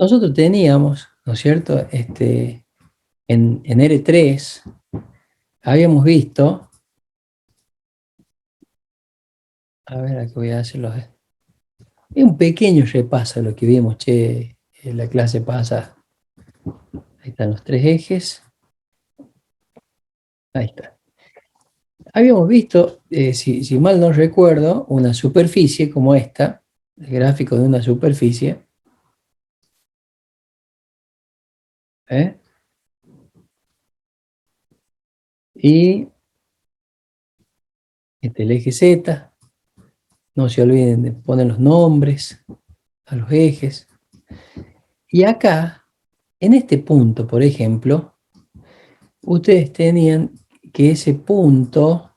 Nosotros teníamos, ¿no es cierto? En R3 habíamos visto, a ver, aquí voy a hacerlo. Es un pequeño repaso de lo que vimos, che, en la clase pasada. Ahí están los tres ejes. Ahí está. Habíamos visto, si mal no recuerdo, una superficie como esta, el gráfico de una superficie, ¿eh? Y el eje Z, no se olviden de poner los nombres a los ejes. Y acá, en este punto, por ejemplo, ustedes tenían que ese punto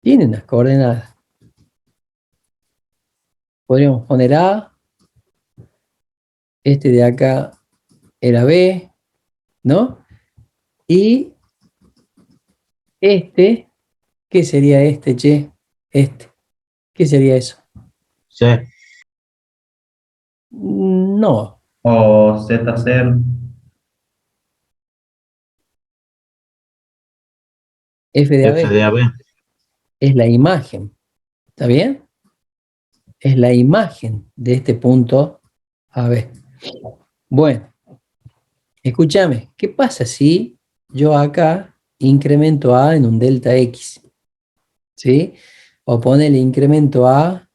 tiene unas coordenadas. Podríamos poner A, este de acá era B, ¿no? Y este, ¿qué sería este, che? Este, ¿qué sería eso? C No, o Z0. F de F AB de AB. es la imagen, ¿está bien? Es la imagen de este punto AB. Bueno, escúchame, ¿qué pasa si yo acá incremento A en un delta X? ¿Sí? O pone el incremento A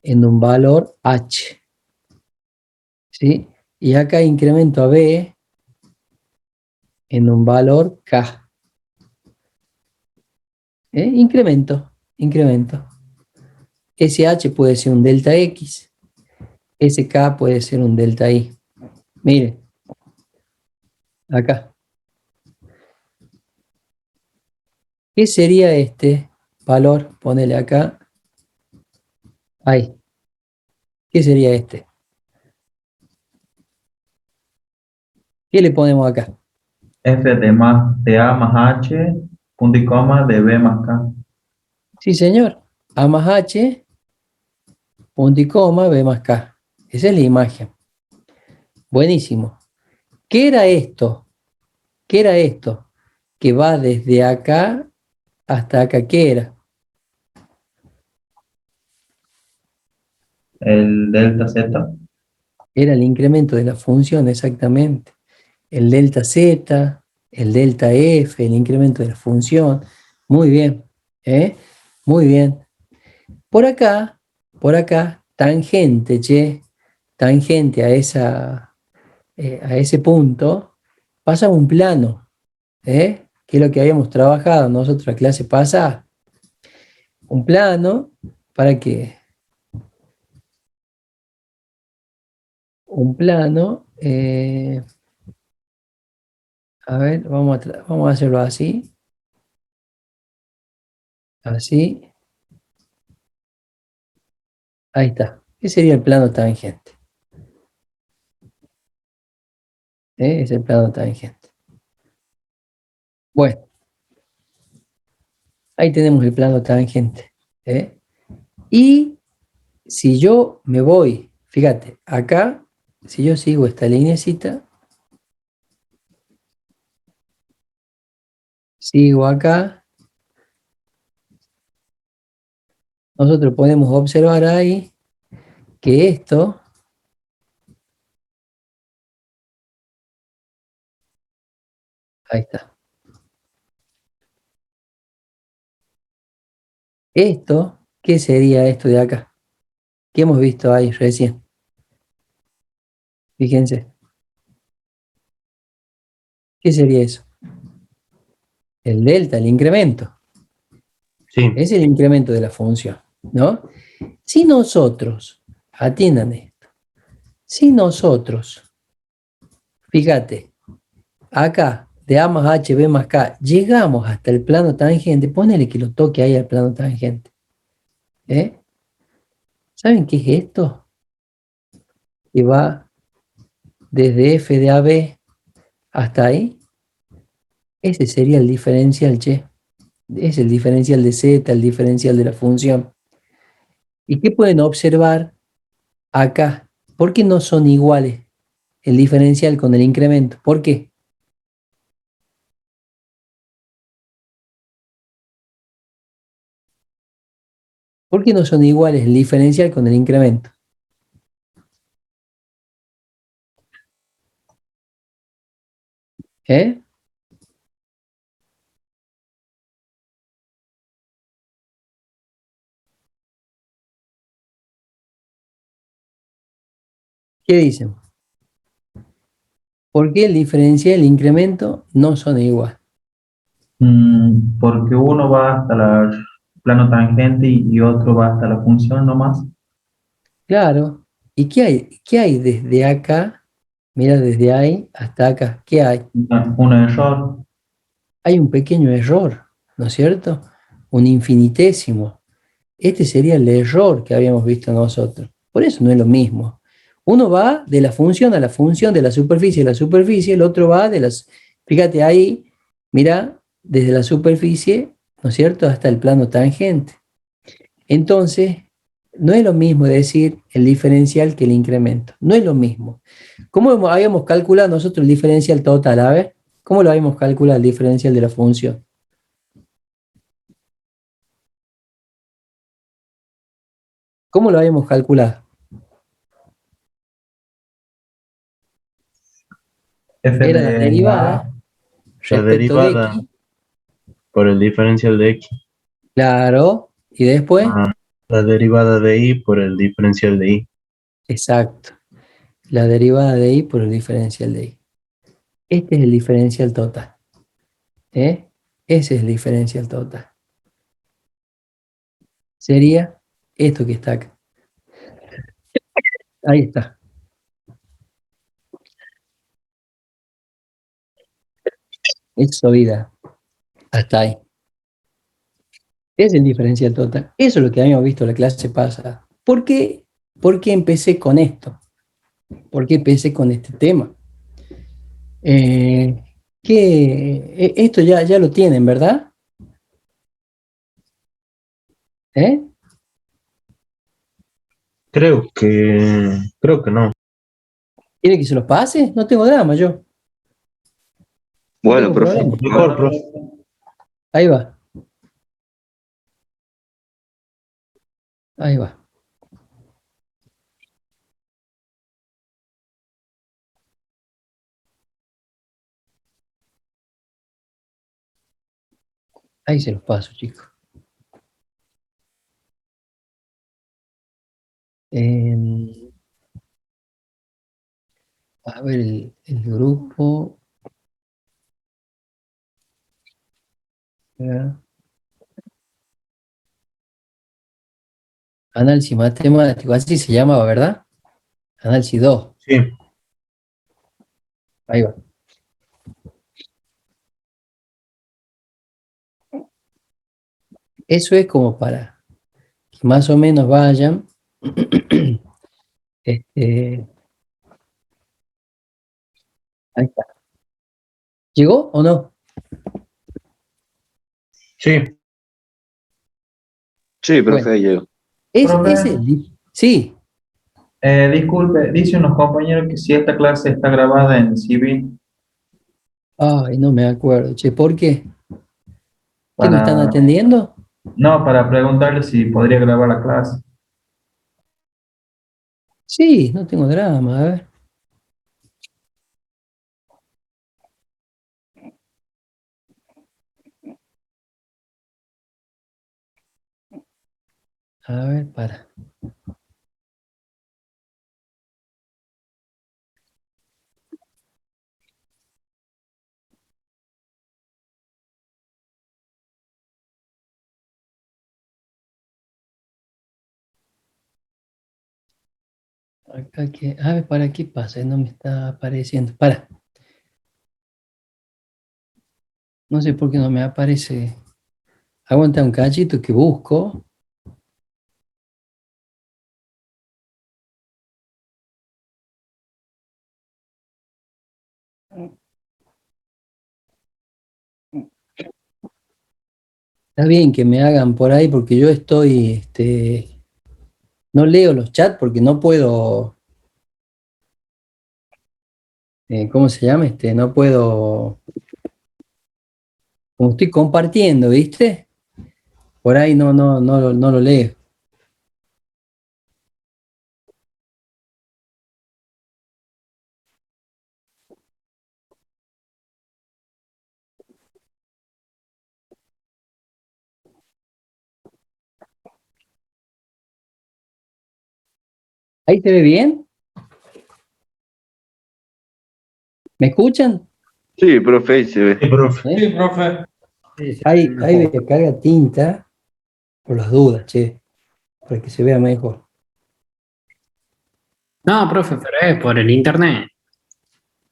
en un valor H, ¿sí? Y acá incremento a B en un valor K. Incremento. SH puede ser un delta X, SK puede ser un delta Y. Mire, acá. ¿Qué sería este valor? Ponele acá. Ahí. ¿Qué sería este? ¿Qué le ponemos acá? F de A más H, punto y coma, de B más K. Sí, señor. A más H, punto y coma, B más K. Esa es la imagen. Buenísimo. ¿Qué era esto? ¿Qué era esto? Que va desde acá hasta acá. ¿Qué era? El delta Z. Era el incremento de la función, exactamente. El delta Z, el delta F, el incremento de la función. Muy bien, ¿eh? Muy bien. Por acá, tangente, che, tangente a ese punto, pasa un plano, ¿eh? Que es lo que habíamos trabajado nosotros la clase pasada. Un plano, ¿para qué? Un plano, a ver, vamos a hacerlo así, así, ahí está. ¿Qué sería el plano tangente? Es el plano tangente. Bueno, ahí tenemos el plano tangente. ¿Eh? Y si yo me voy, fíjate, acá, si yo sigo esta lineecita, sigo acá, nosotros podemos observar ahí que esto, ahí está, esto, ¿qué sería esto de acá? ¿Qué hemos visto ahí recién? Fíjense, ¿qué sería eso? El delta, el incremento. Sí. Es el incremento de la función, ¿no? Si nosotros, atiendan esto, si nosotros, fíjate, acá de A más H, B más K, llegamos hasta el plano tangente, ponele que lo toque ahí al plano tangente, ¿eh? ¿Saben qué es esto? Que va desde F de AB hasta ahí. Ese sería el diferencial, che. Es el diferencial de Z, el diferencial de la función. ¿Y qué pueden observar acá? ¿Por qué no son iguales el diferencial con el incremento? ¿Por qué? ¿Por qué no son iguales el diferencial con el incremento? ¿Eh? ¿Qué dicen? ¿Por qué el diferencial y el incremento no son iguales? Porque uno va hasta el plano tangente y otro va hasta la función nomás. Claro. ¿Y qué hay desde acá? Mira, desde ahí hasta acá. ¿Qué hay? Un error. Hay un pequeño error, ¿no es cierto? Un infinitésimo. Este sería el error que habíamos visto nosotros. Por eso no es lo mismo. Uno va de la función a la función, de la superficie a la superficie, el otro va de las... Fíjate ahí, mira, desde la superficie, ¿no es cierto?, hasta el plano tangente. Entonces, no es lo mismo decir el diferencial que el incremento. No es lo mismo. ¿Cómo habíamos calculado nosotros el diferencial total? A ver, ¿cómo lo habíamos calculado el diferencial de la función? ¿Cómo lo habíamos calculado? F Era la de derivada A. La respecto de derivada x, por el diferencial de x. claro, y después, Ah, la derivada de y por el diferencial de y. exacto, la derivada de y por el diferencial de y. Este es el diferencial total, ¿eh? Ese es el diferencial total. Sería esto que está acá. Ahí está. Eso, vida. Hasta ahí. Es el diferencial total. Eso es lo que habíamos visto en la clase pasada. ¿Por qué empecé con esto? ¿Por qué empecé con este tema? Eh, esto ya lo tienen, ¿verdad? ¿Eh? Creo que no. ¿Quiere que se los pase? No tengo drama yo. No Bueno, tengo profe, problema. Mejor, profe. Ahí va. Ahí va. Ahí se los paso, chicos. Eh, a ver, el grupo. ¿Ya? Análisis matemático, así se llamaba, ¿verdad? Análisis 2. Sí, Ahí va. Eso es como para que más o menos vayan. Este, ahí está. ¿Llegó o no? sí. sí, Bueno, profe, yo. Profe, Sí, disculpe, dice unos compañeros que si esta clase está grabada en civil ay, no me acuerdo. Che, ¿por qué? ¿Qué no están para, atendiendo? no, para preguntarle si podría grabar la clase. Sí, no tengo drama. A ver. A ver, para. Acá que, a ver, ¿para qué pasa? No me está apareciendo. Para. No sé por qué no me aparece. Aguanta un cachito que busco. Está bien que me hagan por ahí porque yo estoy, no leo los chats porque no puedo, ¿cómo se llama? No puedo, como estoy compartiendo, ¿viste? Por ahí no lo leo. ¿Ahí se ve bien? ¿Me escuchan? Sí, profe, ahí se ve. Sí, profe. ¿Eh? Sí, profe. Ahí me carga tinta por las dudas, che, para que se vea mejor. No, profe, pero es por el internet.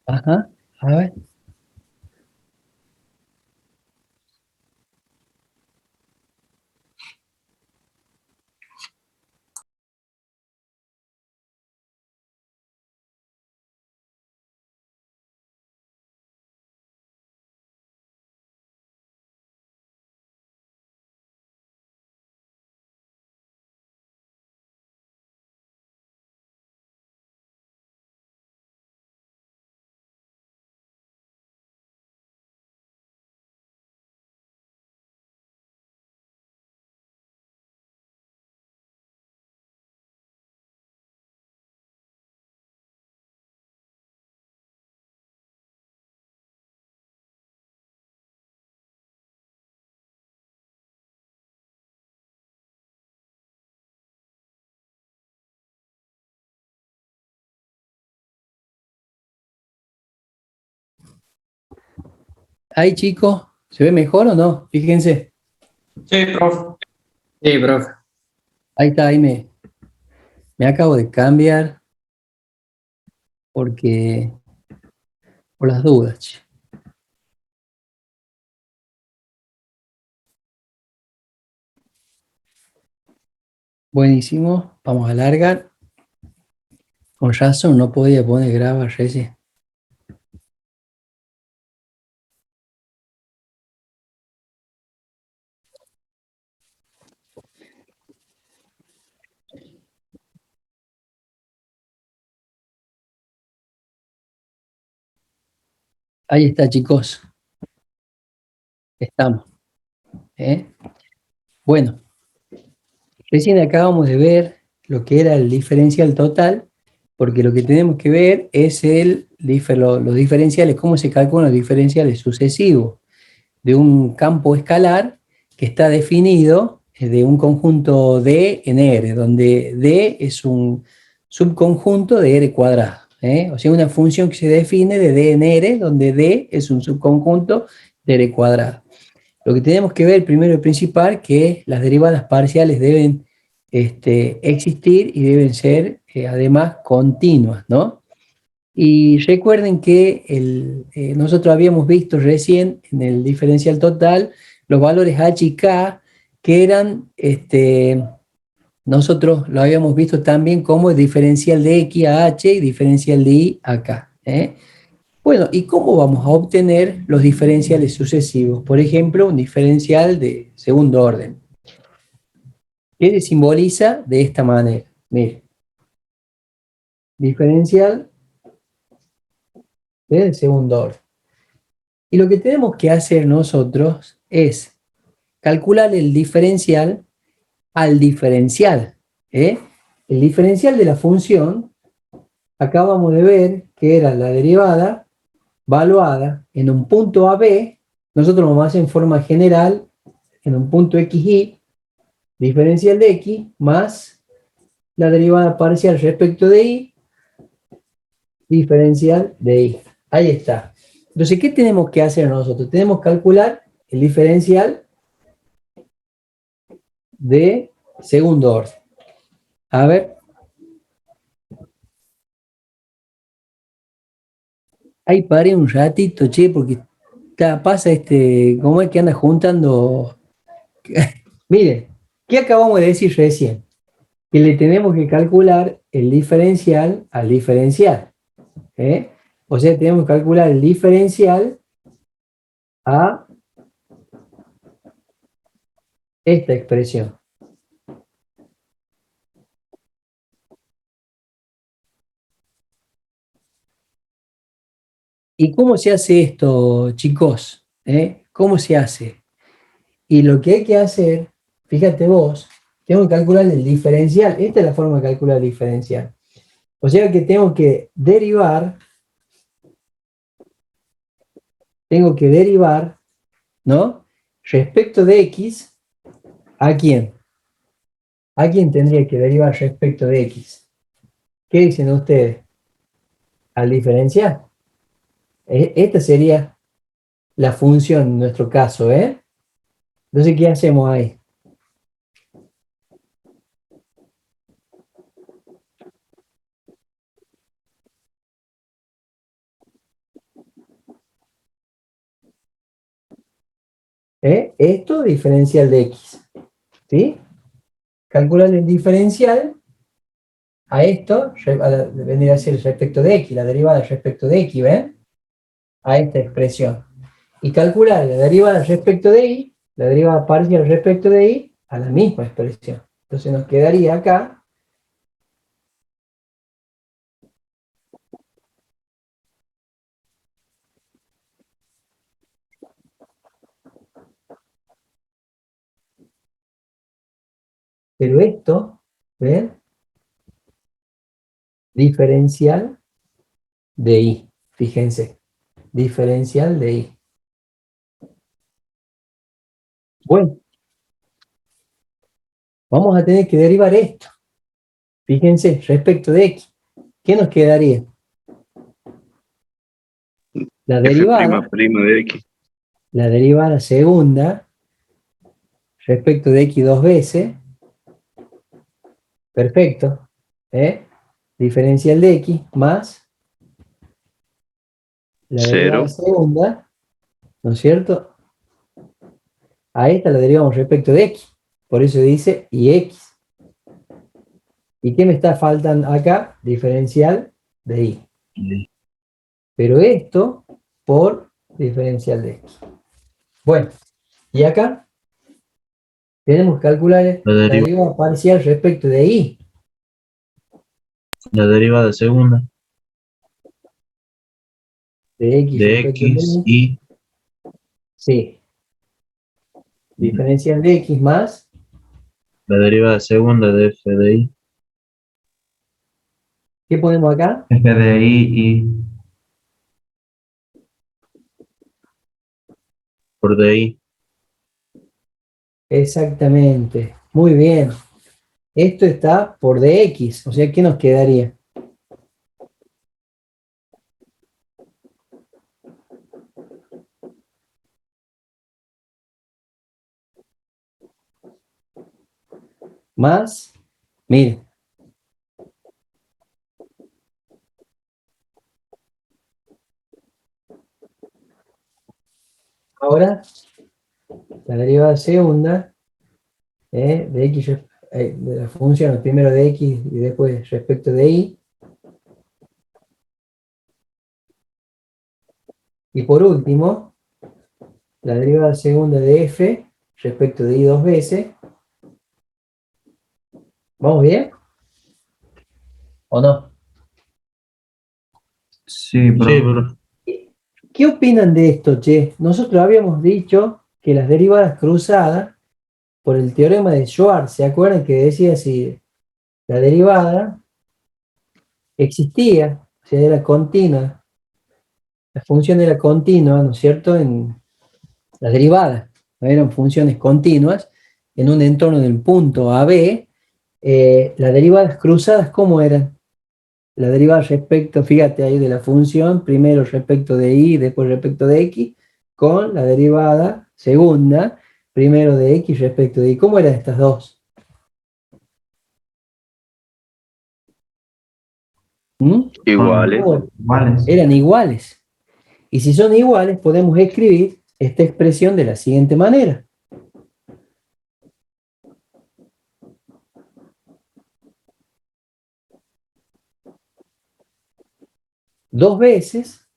Ajá, a ver. Ahí, chicos, ¿se ve mejor o no? Fíjense, Sí, profe. Sí, profe. ahí está, me acabo de cambiar porque, por las dudas, che. Buenísimo, vamos a alargar. Con razón no podía poner grabar recién. Ahí está, chicos, estamos. ¿Eh? Bueno, recién acabamos de ver lo que era el diferencial total, porque lo que tenemos que ver es los diferenciales, cómo se calculan los diferenciales sucesivos de un campo escalar que está definido de un conjunto D en R, donde D es un subconjunto de R cuadrado. O sea, una función que se define de D en R, donde D es un subconjunto de R cuadrado. Lo que tenemos que ver primero y principal que las derivadas parciales deben existir y deben ser además continuas, ¿no? Y recuerden que nosotros habíamos visto recién en el diferencial total los valores h y k que eran, nosotros lo habíamos visto también como el diferencial de x a h y diferencial de y a k. Bueno, ¿y cómo vamos a obtener los diferenciales sucesivos? Por ejemplo, un diferencial de segundo orden, que se simboliza de esta manera. Mire, diferencial de segundo orden. Y lo que tenemos que hacer nosotros es calcular el diferencial al diferencial. El diferencial de la función, acabamos de ver que era la derivada valuada en un punto AB, nosotros lo vamos a hacer en forma general, en un punto XY, diferencial de X, más la derivada parcial respecto de Y, diferencial de Y. Ahí está. Entonces, ¿qué tenemos que hacer nosotros? Tenemos que calcular el diferencial de segundo orden. A ver, ahí paré un ratito, che, porque pasa ¿cómo es que anda juntando? Mire, ¿qué acabamos de decir recién? Que le tenemos que calcular el diferencial al diferencial. O sea, tenemos que calcular el diferencial a esta expresión. ¿Y cómo se hace esto, chicos? ¿Cómo se hace? Y lo que hay que hacer, fíjate vos, tengo que calcular el diferencial. Esta es la forma de calcular el diferencial. O sea que tengo que derivar, ¿no? Respecto de x, ¿a quién? ¿A quién tendría que derivar respecto de x? ¿Qué dicen ustedes? ¿Al diferencial? Esta sería la función en nuestro caso, ¿eh? Entonces, ¿qué hacemos ahí? Esto diferencial de x, ¿sí? Calcular el diferencial a esto, vendría a ser respecto de x, la derivada respecto de x, ¿ven? A esta expresión. Y calcular la derivada respecto de y, la derivada parcial respecto de y, a la misma expresión. Entonces nos quedaría acá, pero esto, ¿ven? Diferencial de y, fíjense, diferencial de y. Bueno, vamos a tener que derivar esto, fíjense, respecto de x. ¿Qué nos quedaría? La F prima derivada, prima de X. la derivada segunda respecto de x dos veces, perfecto, ¿eh? Diferencial de x más la derivada 0. segunda, ¿no es cierto? A esta la derivamos respecto de x, por eso dice y x. ¿Y qué me está faltando acá? Diferencial de y. Pero esto por diferencial de x. Bueno, y acá tenemos que calcular La, la deriva- derivada parcial respecto de y. la derivada segunda De x de respecto de x y. y Sí, diferencial de x más, la derivada segunda de f de y ¿qué ponemos acá? F de I y por di. Exactamente, muy bien. Esto está por dx, o sea, ¿qué nos quedaría? Más, miren, ahora la derivada segunda de x, de la función, primero de x y después respecto de y. Y por último, la derivada segunda de f respecto de y dos veces. ¿Vamos bien? ¿O no? sí, Sí, profe. profe. ¿Qué opinan de esto, che? Nosotros habíamos dicho que las derivadas cruzadas, por el teorema de Schwarz, ¿se acuerdan que decía si la derivada existía, o sea, era continua, la función era continua, ¿no es cierto?, en las derivadas, ¿no? Eran funciones continuas en un entorno del punto A, B. Las derivadas cruzadas, ¿cómo eran? La derivada respecto, fíjate ahí, de la función, primero respecto de y, después respecto de x, con la derivada segunda, primero de x respecto de y. ¿Cómo eran estas dos? ¿Mm? Iguales. ¿Cómo? Iguales. Eran iguales. Y si son iguales, podemos escribir esta expresión de la siguiente manera. Dos veces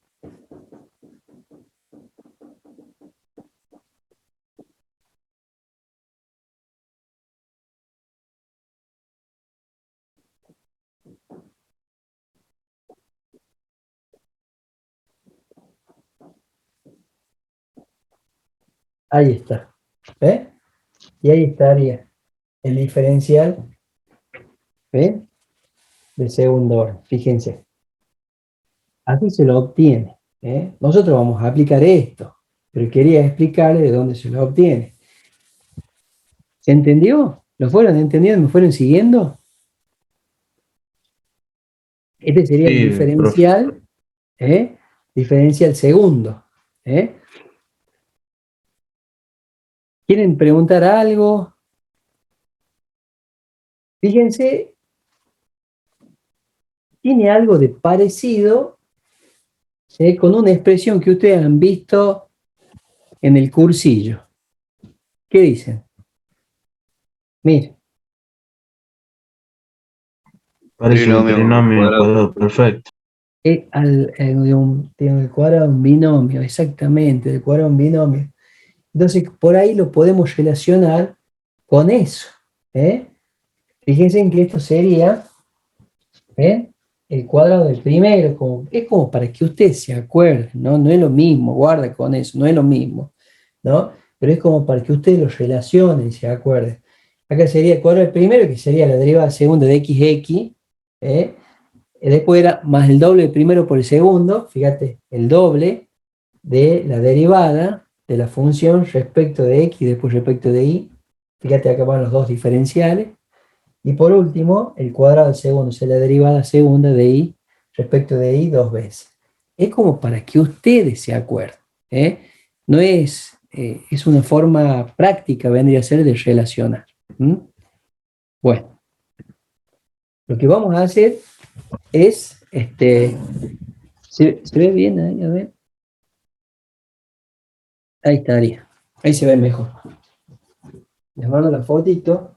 Ahí está. ¿Ve? Y ahí estaría el diferencial, ¿ve? De segundo orden. Fíjense. Así se lo obtiene. ¿Eh? Nosotros vamos a aplicar esto, pero quería explicarles de dónde se lo obtiene. ¿Se entendió? ¿Lo fueron entendiendo? ¿Me fueron siguiendo? Este sería el Sí, profe. diferencial, ¿eh? Diferencial segundo. ¿Eh? ¿Quieren preguntar algo? Fíjense, tiene algo de parecido, ¿sí? Con una expresión que ustedes han visto en el cursillo. ¿Qué dicen? Miren, Parece un Trinomio trinomio cuadrado. cuadrado perfecto. de un cuadrado un binomio, exactamente, del cuadrado un binomio. Entonces, por ahí lo podemos relacionar con eso. ¿Eh? Fíjense en que esto sería, ¿eh? El cuadrado del primero, es como para que ustedes se acuerden, ¿no? No es lo mismo, guarda con eso, no es lo mismo, ¿no? Pero es como para que ustedes lo relacionen y se acuerden. Acá sería el cuadrado del primero, que sería la derivada segunda de xx, ¿eh? Y después era más el doble del primero por el segundo, fíjate, el doble de la derivada de la función respecto de x y después respecto de y. Fíjate, acá van los dos diferenciales. Y por último, el cuadrado del segundo, o sea, la derivada segunda de y respecto de y dos veces. Es como para que ustedes se acuerden. ¿Eh? No es, es una forma práctica, vendría a ser de relacionar. ¿Mm? Bueno, lo que vamos a hacer es, ¿se ve bien ahí? A ver. Ahí estaría. Ahí se ve mejor. Les mando la fotito.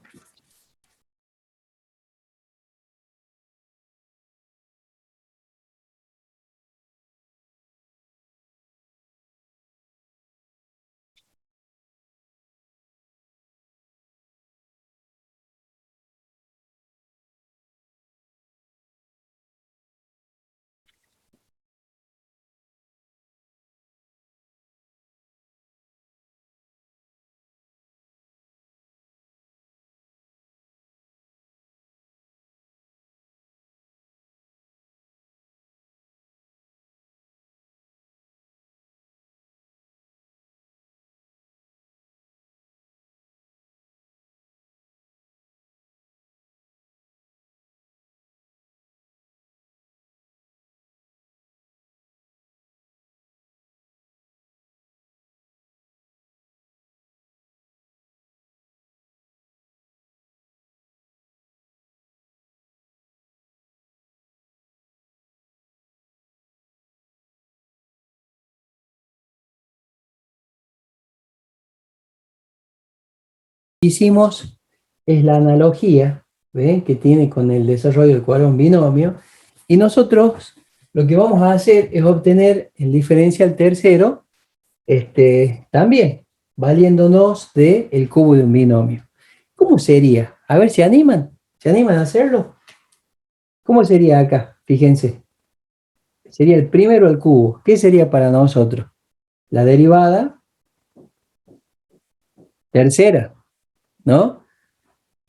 Hicimos es la analogía, ¿ven? Que tiene con el desarrollo del cuadrado en binomio, y nosotros lo que vamos a hacer es obtener el diferencial tercero, también valiéndonos del cubo de un binomio. ¿Cómo sería? A ver, ¿se animan a hacerlo? ¿Cómo sería acá? Fíjense, sería el primero al cubo. ¿Qué sería para nosotros? La derivada tercera, ¿no?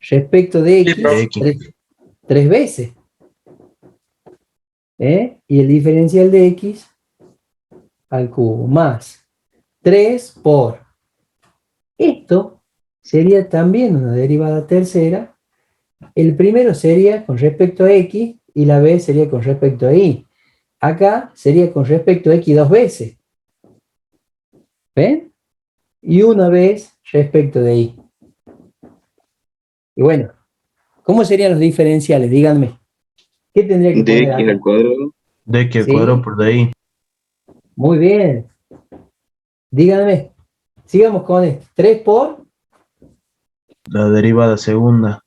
Respecto de Sí, x, profe. tres veces. ¿Eh? Y el diferencial de x al cubo más 3 por esto sería también una derivada tercera. El primero sería con respecto a x y la b sería con respecto a y. Acá sería con respecto a x dos veces. ¿Ven? Y una vez respecto de y. Y bueno, ¿cómo serían los diferenciales? Díganme. ¿Qué tendría que De poner x al acá? cuadrado. De que al cuadrado ¿Sí? por de ahí. Muy bien. Díganme. Sigamos con esto. 3 por La derivada segunda.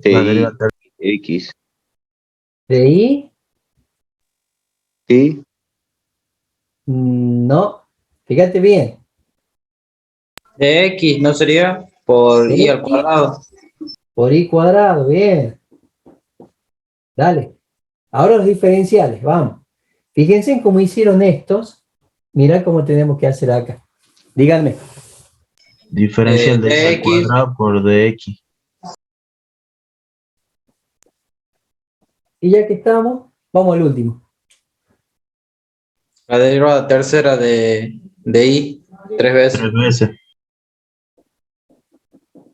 De La y derivada tercera. x. de y. Sí. No. Fíjate bien. De X no sería por De Y al x cuadrado. por y cuadrado. Bien. Dale. Ahora los diferenciales. Vamos. Fíjense en cómo hicieron estos. Mirá cómo tenemos que hacer acá. Díganme. Diferencial de y al dx, cuadrado por dx. Y ya que estamos, vamos al último. la derivada tercera de y, 3 veces. 3 veces.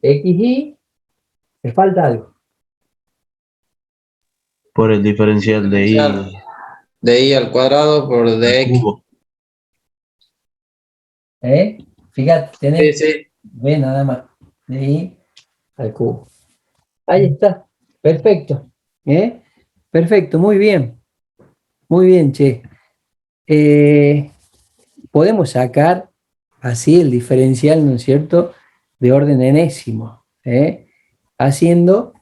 XY, me falta algo. Por el diferencial de y De y al cuadrado por al dx. cubo. Fíjate, Sí, tenés, sí. ve nada más. De Y al cubo. Ahí está. Perfecto. Perfecto, muy bien. Muy bien, che. Podemos sacar así el diferencial, ¿no es cierto?, de orden enésimo, haciendo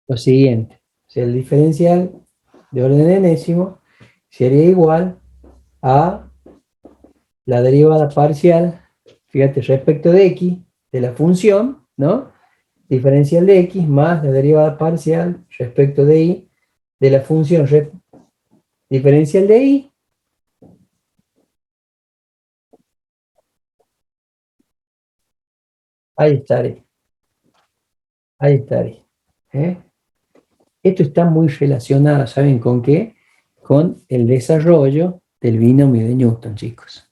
lo siguiente. O sea, el diferencial de orden enésimo sería igual a la derivada parcial, fíjate, respecto de x, de la función, ¿no? Diferencial de x más la derivada parcial respecto de y, de la función diferencial de y, ahí estaré, ahí estaré. ¿eh? Esto está muy relacionado, ¿saben con qué? Con el desarrollo del binomio de Newton, chicos.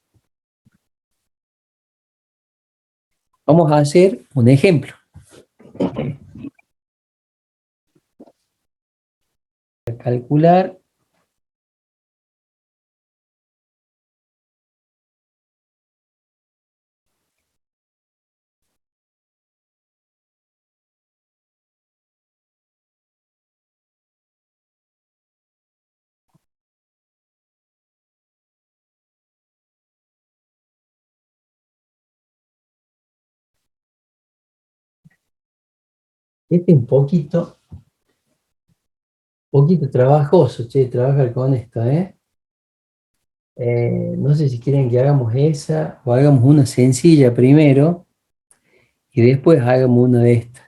Vamos a hacer un ejemplo. A calcular este un poquito trabajoso, che, trabajar con esto, no sé si quieren que hagamos esa o hagamos una sencilla primero y después hagamos una de estas.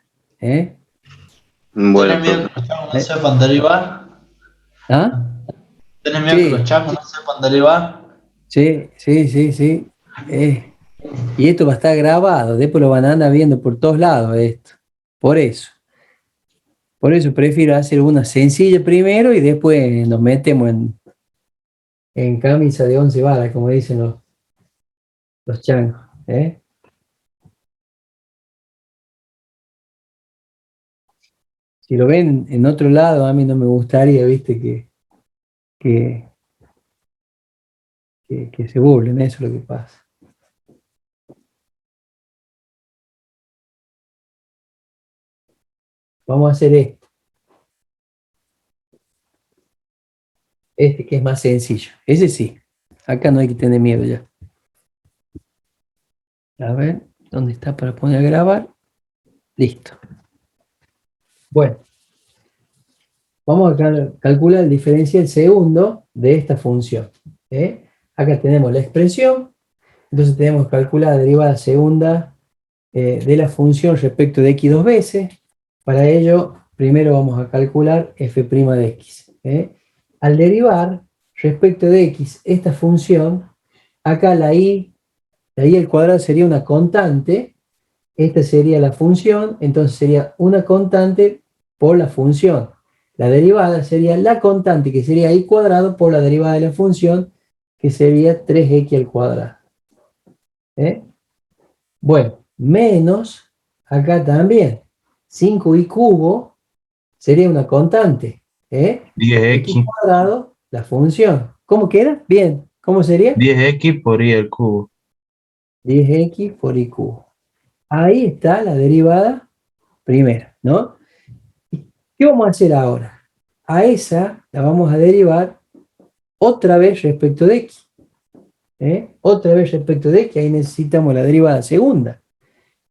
Bueno, ¿Tenés miedo profe. que los changos no ¿Eh? sepan derivar? ¿Ah? ¿Tenés miedo que los Sí, changos no sepan derivar? sí, sí, sí, sí. Y esto va a estar grabado, después lo van a andar viendo por todos lados esto. Por eso. Por eso prefiero hacer una sencilla primero y después nos metemos en camisa de 11 varas, como dicen los changos. Si lo ven en otro lado, a mí no me gustaría, viste, que, que se burlen, eso es lo que pasa. Vamos a hacer este que es más sencillo. Ese sí, acá no hay que tener miedo ya. A ver, ¿dónde está para poner a grabar? Listo. Bueno, vamos a calcular el diferencial segundo de esta función. Acá tenemos la expresión, entonces tenemos que calcular la derivada segunda de la función respecto de x dos veces. Para ello, primero vamos a calcular f' de x. Al derivar respecto de x esta función, acá la y al cuadrado sería una constante, esta sería la función, entonces sería una constante por la función. La derivada sería la constante, que sería y cuadrado, por la derivada de la función, que sería 3x al cuadrado. Bueno, menos, acá también, 5y cubo sería una constante. X 10x. cuadrado, la función. ¿Cómo queda? Bien. ¿Cómo sería? 10x por y al cubo. 10x por y cubo. Ahí está la derivada primera, ¿no? ¿Qué vamos a hacer ahora? A esa la vamos a derivar otra vez respecto de x. Otra vez respecto de x, ahí necesitamos la derivada segunda.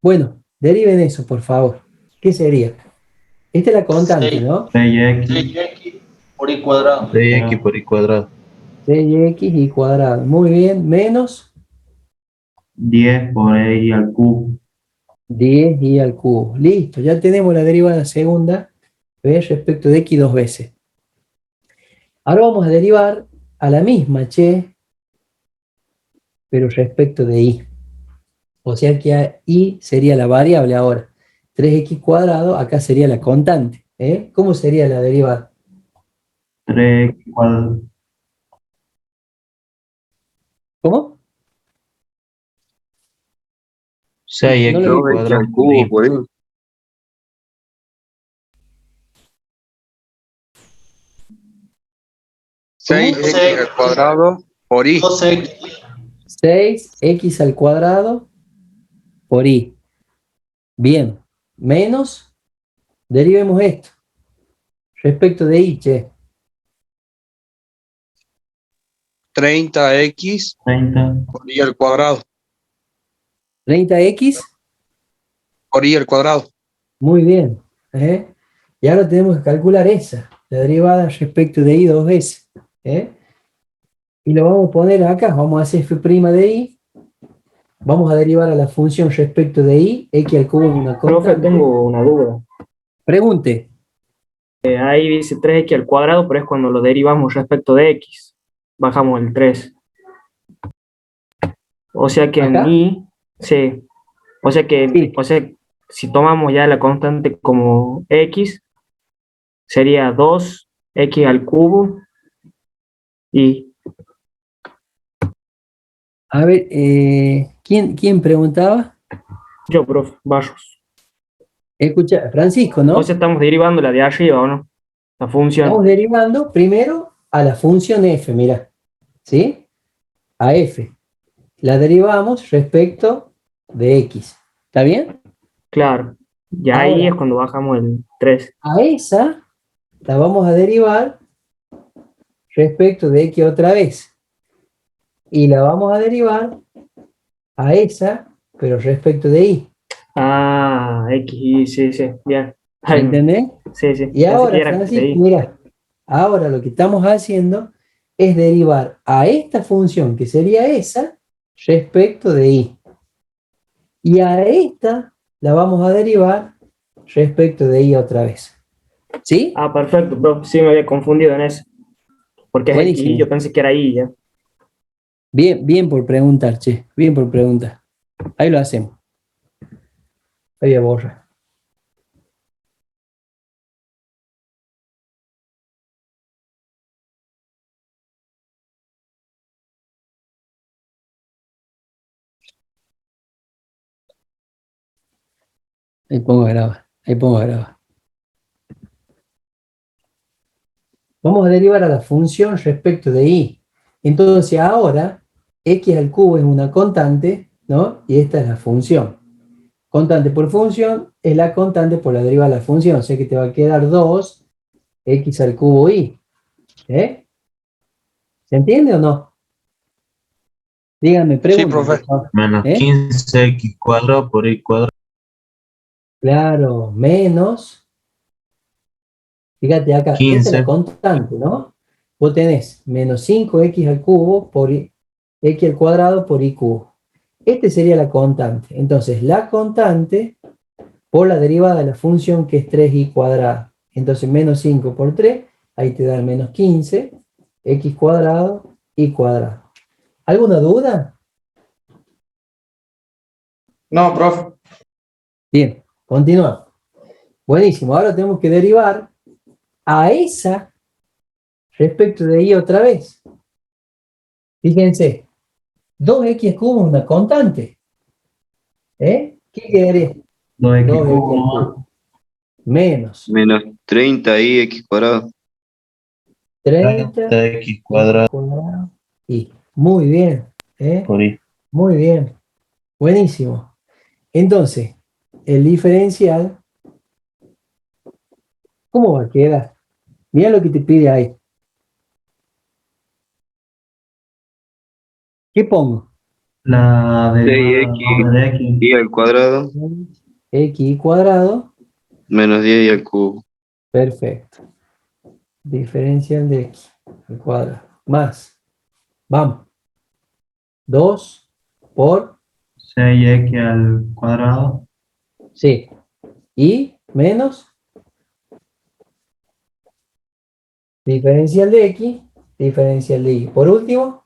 Bueno, deriven eso, por favor. ¿Qué sería? Esta es la constante, 6, ¿no? 6x 6x por y cuadrado. 6x por y cuadrado. 6x y cuadrado. Muy bien, menos 10 por y al cubo. 10y al cubo. Listo, ya tenemos la derivada segunda, ¿ves? Respecto de x dos veces. Ahora vamos a derivar a la misma, che, pero respecto de y. O sea que y sería la variable ahora. 3x cuadrado, acá sería la constante. ¿Cómo sería la derivada? 3x cuadrado. ¿Cómo? 6x No lo vi. 2x cuadrado al por cubo y. por ahí. 6x 12x, al cuadrado por y. 12x, 6x al cuadrado por y. Bien. Menos, derivemos esto. Respecto de y, che. 30x 30. por y al cuadrado. 30x, Por y al cuadrado. muy bien. Y ahora tenemos que calcular esa, la derivada respecto de y dos veces. Y lo vamos a poner acá, vamos a hacer f' de y, vamos a derivar a la función respecto de y, x al cubo es una Profe, constante. tengo una duda. Pregunte, Ahí dice 3x al cuadrado, pero es cuando lo derivamos respecto de x. Bajamos el 3. O sea que en ¿acá? y, sí. Sí. O sea, si tomamos ya la constante como x, sería 2x al cubo y A ver, ¿quién preguntaba? yo, profe, Barros. Escucha, Francisco, O sea, ¿no? estamos derivando la de arriba, ¿o no? La Estamos función. derivando primero a la función f, mira, ¿sí? A f. La derivamos respecto de x. ¿Está bien? Claro. Y ahí es Ahora, cuando bajamos el 3. a esa la vamos a derivar respecto de x otra vez. Y la vamos a derivar a esa, pero respecto de y. Ah, x, y, sí, sí, bien. ¿Me Ay, entendés? sí, sí, Y pensé que ahora, era de Francisco, ahí. mira, ahora lo que estamos haciendo es derivar a esta función, que sería esa, respecto de y. Y a esta la vamos a derivar respecto de y otra vez. ¿Sí? Ah, perfecto, profe. Sí, me había confundido en eso. Porque es x, y, yo Buenísimo. pensé que era y ya. Bien, bien por preguntar, che. Bien por preguntar. Ahí lo hacemos. Ahí a borrar. Ahí pongo a grabar. Ahí pongo a grabar. Vamos a derivar a la función respecto de y. Entonces ahora, x al cubo es una constante, ¿no? Y esta es la función. Constante por función es la constante por la derivada de la función. O sea que te va a quedar 2x al cubo y. ¿Se entiende o no? Díganme, Sí, pregunten, por profe. favor. Menos 15x cuadrado por y cuadrado. Claro, menos. Fíjate acá, esta es la 15. constante, ¿no? Vos tenés menos 5x al cubo por x al cuadrado por y cubo. Este sería la constante. Entonces, la constante por la derivada de la función que es 3y cuadrado. Entonces, menos 5 por 3, ahí te da el menos 15, x cuadrado, y cuadrado. ¿Alguna duda? No, profe. Bien, continuamos. Buenísimo, ahora tenemos que derivar a esa respecto de y otra vez. Fíjense, 2x cubo es una constante. ¿Qué quedaría? 2x 2x cubo al nomás. cubo. Menos Menos 30x cuadrado. 30 30x y cuadrado cuadrado y. Muy bien, por y. muy bien. Buenísimo. Entonces, el diferencial, ¿cómo va a quedar? Mira lo que te pide ahí. ¿Qué pongo? La derivada 6x de x. y al cuadrado X cuadrado. menos 10y al cubo. Perfecto. Diferencial de x al cuadrado. Más. Vamos. 2 por 6x al cuadrado. sí. Y menos diferencial de x, diferencial de y. Por último,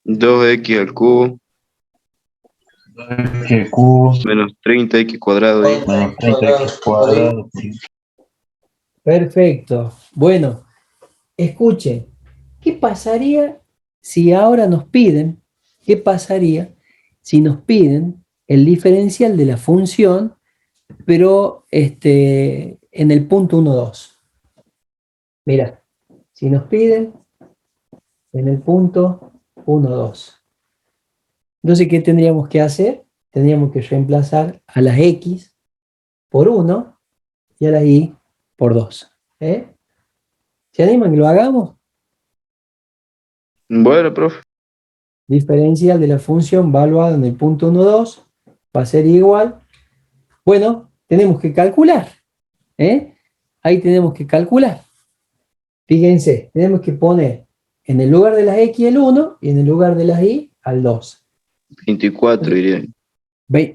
2x al cubo 2x al cubo Menos 30x cuadrado ahí. menos 30x cuadrado. Perfecto. Bueno, escuchen, ¿qué pasaría si ahora nos piden, qué pasaría si nos piden el diferencial de la función, pero en el punto 1, 2? Mira, si nos piden en el punto 1, 2. Entonces, ¿qué tendríamos que hacer? Tendríamos que reemplazar a las x por 1 y a la y por 2. ¿Se animan que lo hagamos? Bueno, profe. Diferencial de la función valuada en el punto 1, 2 va a ser igual. Bueno, tenemos que calcular. Ahí tenemos que calcular. Fíjense, tenemos que poner en el lugar de las x el 1 y en el lugar de las y al 2. 24 diría.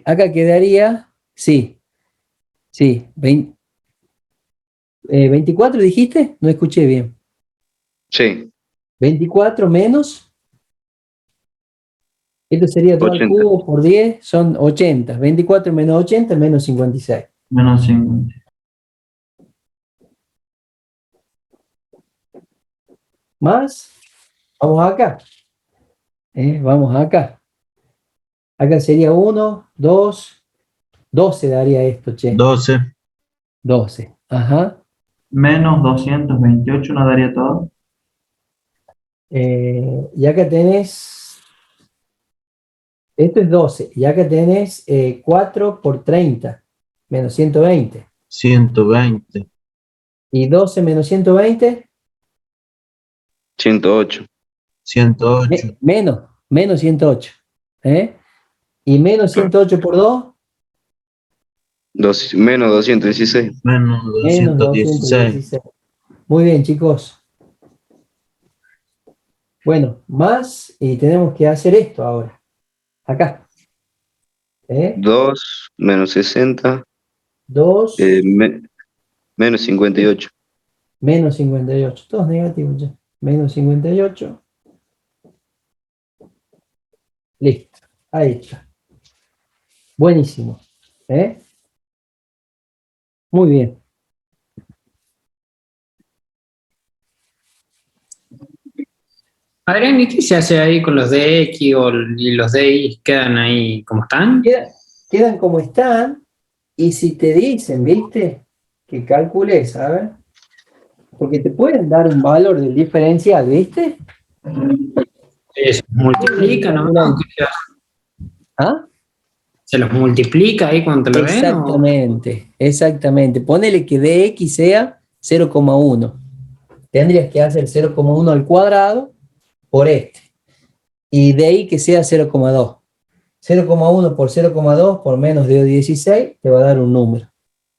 Acá quedaría, sí, 24 dijiste, no escuché bien. Sí, 24 menos, esto sería 2 al 80. cubo por 10, son 80. 24 menos 80 menos 56. Menos 50. Más, vamos acá. Vamos acá. Acá sería 1, 2, 12 daría esto, che. 12. 12. Ajá. Menos 228 nos daría todo. Y acá tenés, esto es 12. Y acá tenés 4 por 30, menos 120. 120. Y 12 menos 120, 108. 108. menos 108. Y menos 108 por 2, Menos 216. Menos menos 216. 216. Muy bien, chicos. Bueno, más, y tenemos que hacer esto ahora. Acá. 2 menos 60. 2 Menos 58. menos 58. Todos negativos ya. Menos 58. Listo. Ahí está. Buenísimo. Muy bien. Adrián, ¿y qué se hace ahí con los DX y los DY? ¿Quedan ahí como están? Quedan como están. Y si te dicen, ¿viste? Que calcules, ¿sabes? Porque te pueden dar un valor del diferencial, ¿viste? Se multiplica, ¿no? ¿Ah? ¿Se los multiplica ahí cuando te lo den? Exactamente, exactamente. Ponele que dx sea 0,1. Tendrías que hacer 0,1 al cuadrado por este. Y dy que sea 0,2. 0,1 por 0,2 por menos de 16 te va a dar un número.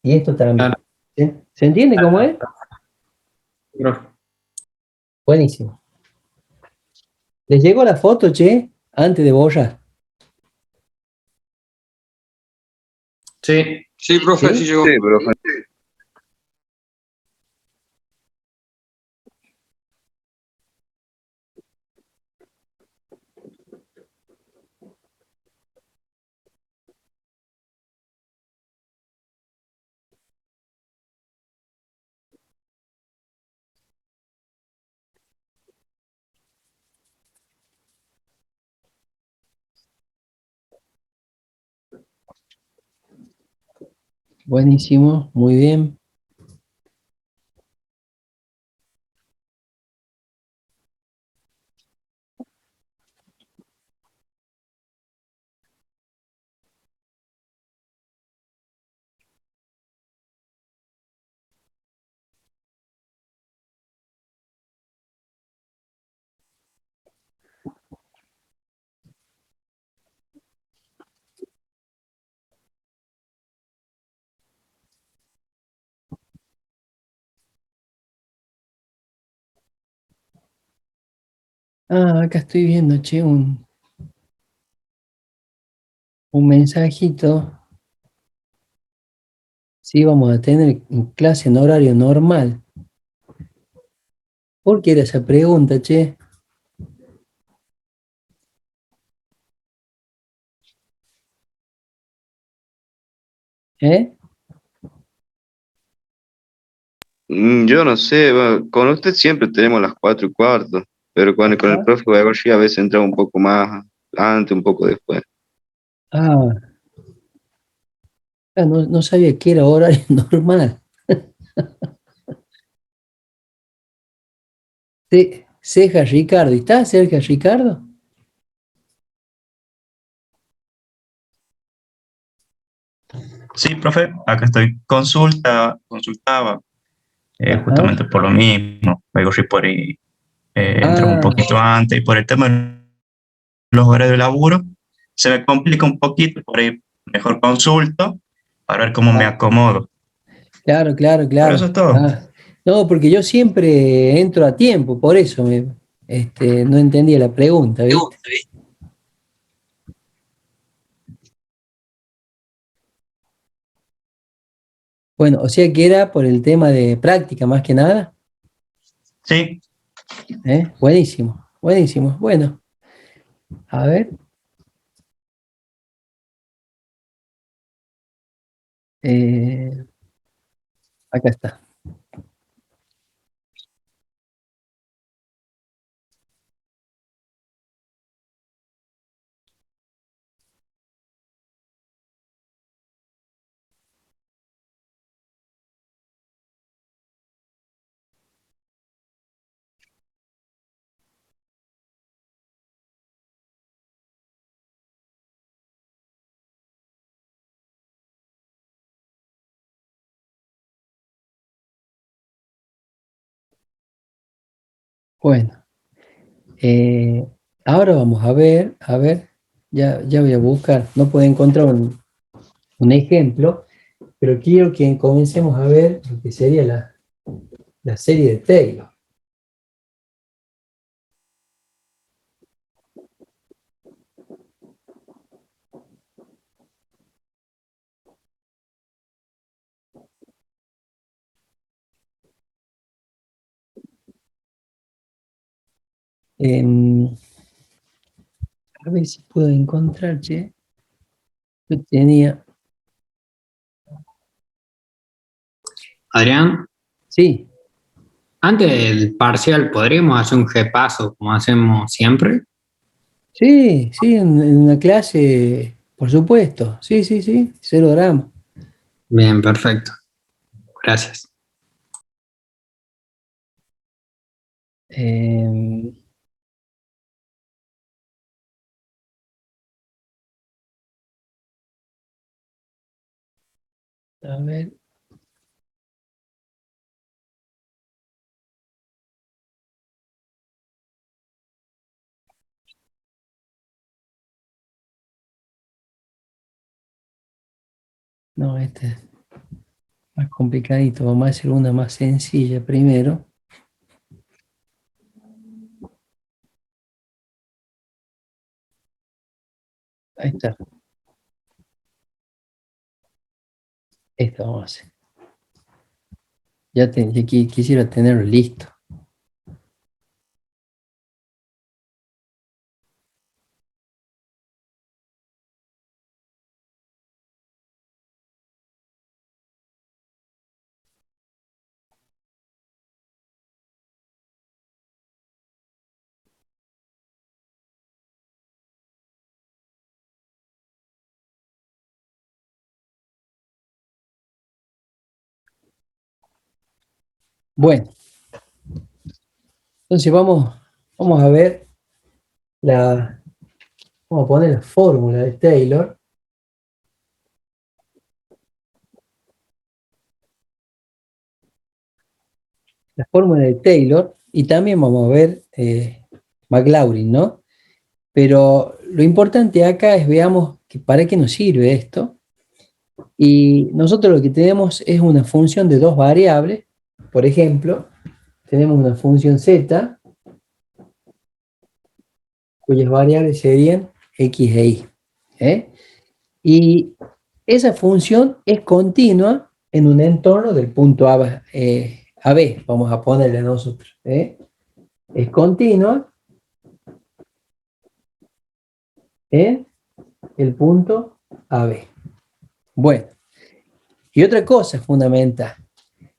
Y esto también. Claro. ¿Se entiende cómo es? Profe. Buenísimo. ¿Les llegó la foto, che? Antes de borrar. Sí. Sí, profe, ¿Sí? sí llegó. Sí, profe. Buenísimo, muy bien. Ah, acá estoy viendo, che, un mensajito. Sí, vamos a tener clase en horario normal. ¿Por qué era esa pregunta, che? ¿Eh? Yo no sé, con usted siempre tenemos las 4:15, pero con el Ajá. profe Gorshi a veces entra un poco más antes, un poco después. Ah, no, no sabía que era horario normal. Ceja Ricardo, ¿y está cerca Ricardo? Sí, profe, acá estoy. Consultaba Ajá. justamente por lo mismo. Luego sí por ahí entra un Ah, poquito antes y por el tema de los horarios de laburo se me complica un poquito, por ahí mejor consulto para ver cómo me ah, acomodo. claro, claro, Pero eso claro. es todo. Ah, no, porque yo siempre entro a tiempo, por eso no entendía la pregunta, ¿viste? Bueno, o sea que era por el tema de práctica más que nada. Sí, Buenísimo, buenísimo. Bueno, a ver. eh, Acá está. Bueno, eh, ahora vamos a ver, ya voy a buscar. No puedo encontrar un ejemplo, pero quiero que comencemos a ver lo que sería la serie de Taylor. Em, a ver si puedo encontrar, che. Yo tenía. Adrián, Sí, antes del parcial, ¿podríamos hacer un repaso como hacemos siempre? sí, en una clase, por supuesto. Sí, sí, sí, cero drama. Bien, perfecto. Gracias. Em, a ver. No, este es más complicadito. Vamos a hacer una más sencilla primero. Ahí está. Esto vamos a hacer. Quisiera tenerlo listo. Bueno, entonces vamos a ver vamos a poner la fórmula de Taylor. La fórmula de Taylor y también vamos a ver Maclaurin, ¿no? Pero lo importante acá es veamos que para qué nos sirve esto. Y nosotros lo que tenemos es una función de dos variables. Por ejemplo, tenemos una función z, cuyas variables serían x e y. ¿eh? Y esa función es continua en un entorno del punto A, B, vamos a ponerle nosotros. Es continua en el punto A, B. Bueno, Y otra cosa fundamental,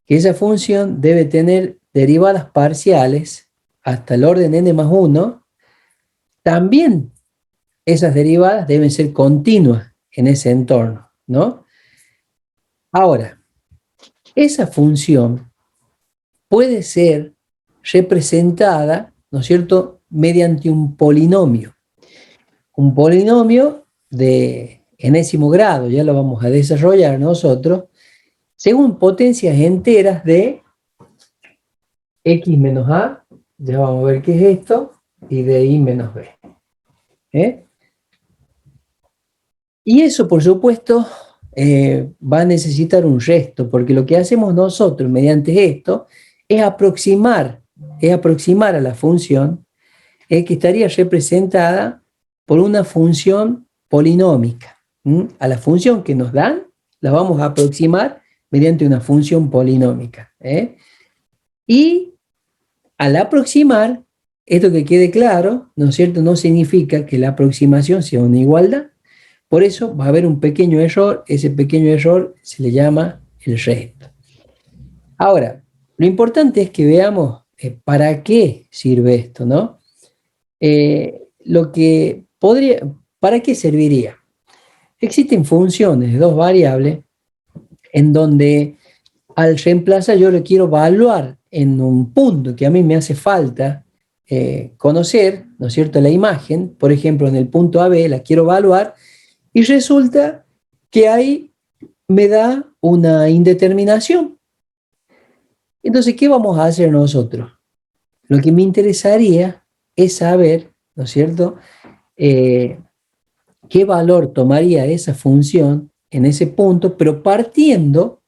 que esa función debe tener derivadas parciales hasta el orden n+1. También esas derivadas deben ser continuas en ese entorno, ¿no? Ahora, esa función puede ser representada, ¿no es cierto?, mediante un polinomio. Un polinomio de enésimo grado, ya lo vamos a desarrollar nosotros, según potencias enteras de x menos a, ya vamos a ver qué es esto, y de i menos b. Y eso, por supuesto, va a necesitar un resto, porque lo que hacemos nosotros mediante esto es aproximar a la función que estaría representada por una función polinómica. A la función que nos dan, la vamos a aproximar mediante una función polinómica. Y al aproximar, esto que quede claro, ¿no es cierto?, no significa que la aproximación sea una igualdad. Por eso va a haber un pequeño error, ese pequeño error se le llama el resto. Ahora, lo importante es que veamos para qué sirve esto, ¿no? ¿Para qué serviría? Existen funciones de dos variables en donde al reemplazar yo le quiero evaluar en un punto que a mí me hace falta conocer, ¿no es cierto?, la imagen. Por ejemplo, en el punto AB la quiero evaluar y resulta que ahí me da una indeterminación. Entonces, ¿qué vamos a hacer nosotros? Lo que me interesaría es saber, ¿no es cierto?, qué valor tomaría esa función en ese punto, pero partiendo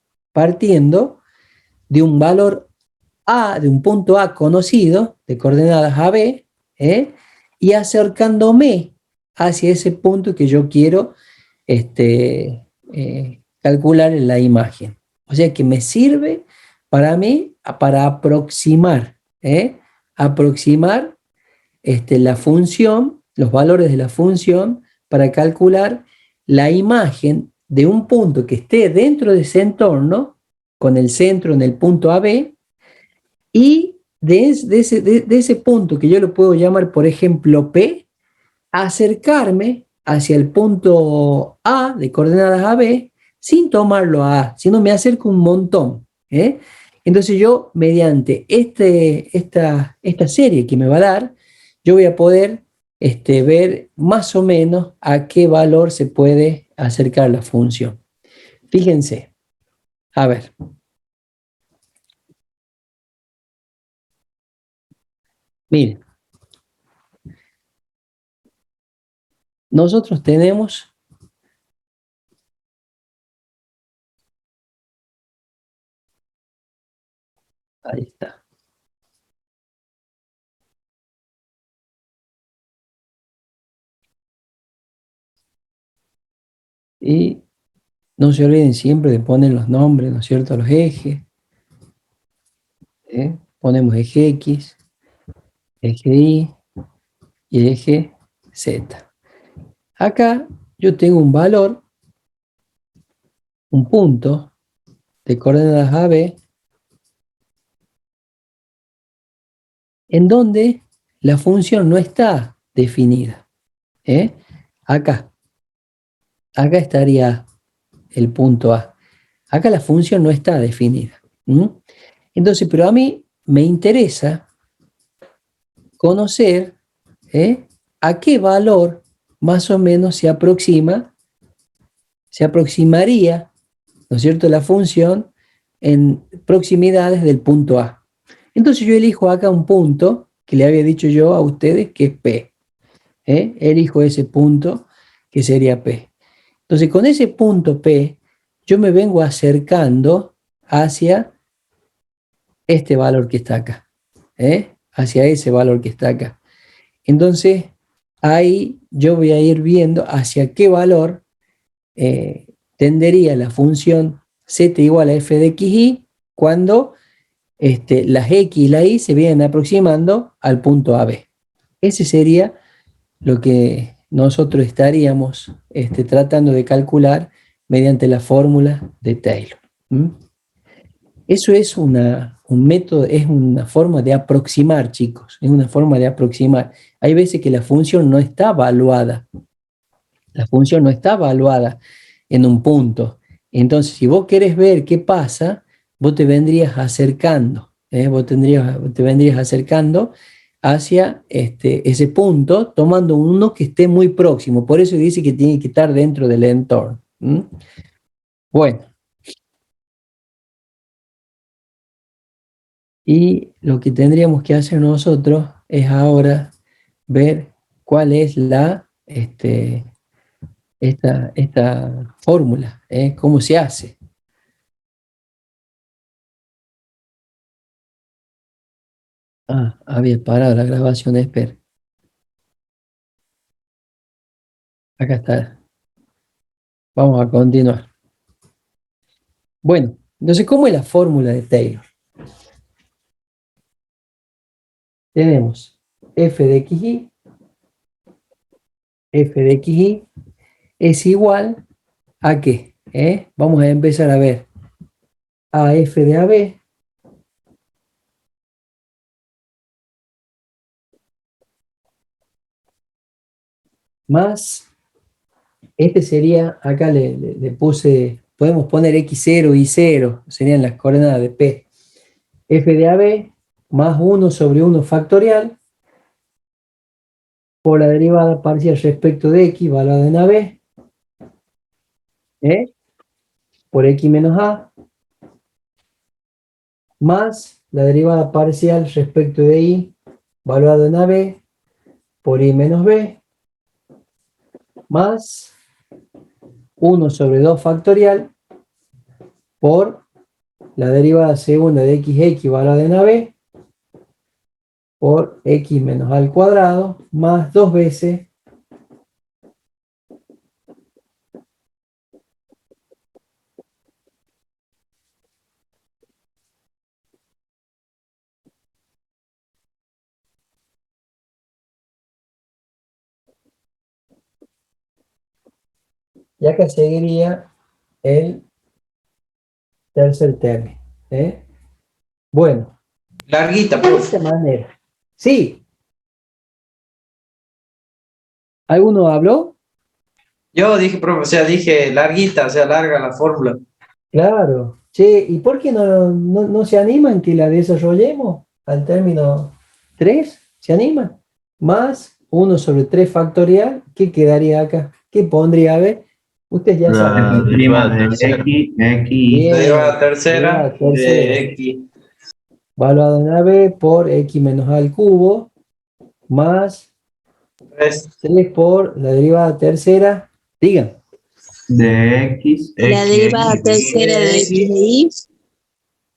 de un valor A, de un punto A conocido, de coordenadas AB, y acercándome hacia ese punto que yo quiero calcular en la imagen. O sea que me sirve para mí para aproximar la función, los valores de la función, para calcular la imagen de un punto que esté dentro de ese entorno, con el centro en el punto AB, y de ese punto que yo lo puedo llamar, por ejemplo, P, acercarme hacia el punto A de coordenadas AB sin tomarlo a A, sino me acerco un montón. Entonces yo, mediante esta serie que me va a dar, yo voy a poder ver más o menos a qué valor se puede acercar la función. Fíjense, a ver. Miren, nosotros tenemos ahí está. Y no se olviden siempre de poner los nombres, ¿no es cierto?, a los ejes. Ponemos eje X, eje Y y eje Z. Acá yo tengo un valor, un punto de coordenadas AB, en donde la función no está definida. Acá estaría el punto A. Acá la función no está definida. Entonces, pero a mí me interesa conocer a qué valor más o menos se aproximaría, ¿no es cierto?, la función en proximidades del punto A. Entonces yo elijo acá un punto que le había dicho yo a ustedes que es P. Elijo ese punto que sería P. Entonces con ese punto P yo me vengo acercando hacia este valor que está acá. Hacia ese valor que está acá. Entonces ahí yo voy a ir viendo hacia qué valor tendería la función z igual a f de xy cuando las x y la y se vienen aproximando al punto AB. Ese sería lo que nosotros estaríamos tratando de calcular mediante la fórmula de Taylor. ¿Mm? Eso es un método, es una forma de aproximar, chicos, es una forma de aproximar. Hay veces que la función no está evaluada, la función no está evaluada en un punto. Entonces, si vos querés ver qué pasa, vos te vendrías acercando, te vendrías acercando hacia ese punto, tomando uno que esté muy próximo. Por eso dice que tiene que estar dentro del entorno. ¿Mm? Bueno. Y lo que tendríamos que hacer nosotros es ahora ver cuál es esta fórmula, cómo se hace. Había parado la grabación, espera. Acá está. Vamos a continuar. Bueno, entonces, ¿cómo es la fórmula de Taylor? Tenemos f de xy es igual a ¿qué? Vamos a empezar a ver a f de AB más, sería, acá le puse, podemos poner x0 y 0, serían las coordenadas de P. F de AB más 1 sobre 1 factorial por la derivada parcial respecto de x, evaluada en AB, por x menos a, más la derivada parcial respecto de y, evaluado en AB, por y menos b, más 1 sobre 2 factorial por la derivada segunda de xx evaluada en AB, por x menos a al cuadrado, más 2 veces y acá seguiría el tercer término. Bueno, Larguita, de profe. esta manera. Sí. ¿Alguno habló? Yo dije, profe, o sea, dije larguita, o sea, larga la fórmula. Claro. Che, ¿y por qué no se animan que la desarrollemos al término 3? ¿Se animan? Más 1 sobre 3 factorial, ¿qué quedaría acá? ¿Qué pondría? A ver, ustedes ya saben. La derivada de Tercera. x, Bien, La derivada tercera derivada tercera. de x. Evaluado en AB por x menos a al cubo, más 3 por la derivada tercera. Digan. de x, La derivada tercera de x de y.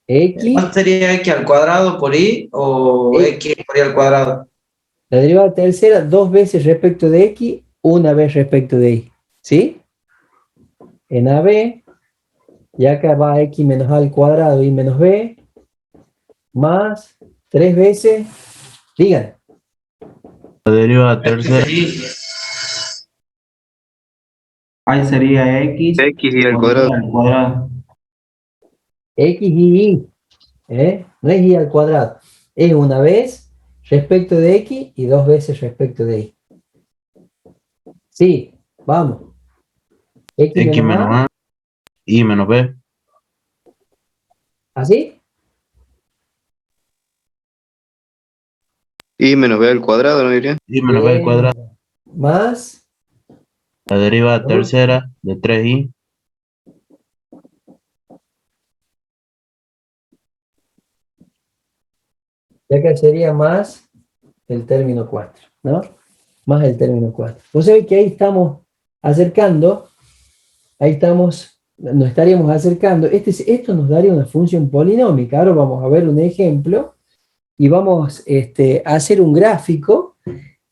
X, ¿Cuánto sería x al cuadrado por y o x por y al cuadrado? la derivada tercera 2 veces respecto de x, una vez respecto de y. ¿Sí? En AB, y acá va x menos a al cuadrado y menos b, más 3 veces, digan. la derivada tercera, Ahí sería x X y al por y cuadrado. al cuadrado. X y y, no es y al cuadrado, es una vez respecto de x y 2 veces respecto de y. Sí, vamos. x menos a, y menos b, ¿Así? Y menos b al cuadrado, ¿no diría? y menos b al cuadrado, Más, la derivada tercera de 3y, y acá sería más el término 4, ¿no? Más el término 4. Vos sabés que ahí estamos acercando, nos estaríamos acercando, esto nos daría una función polinómica. Ahora vamos a ver un ejemplo y vamos a hacer un gráfico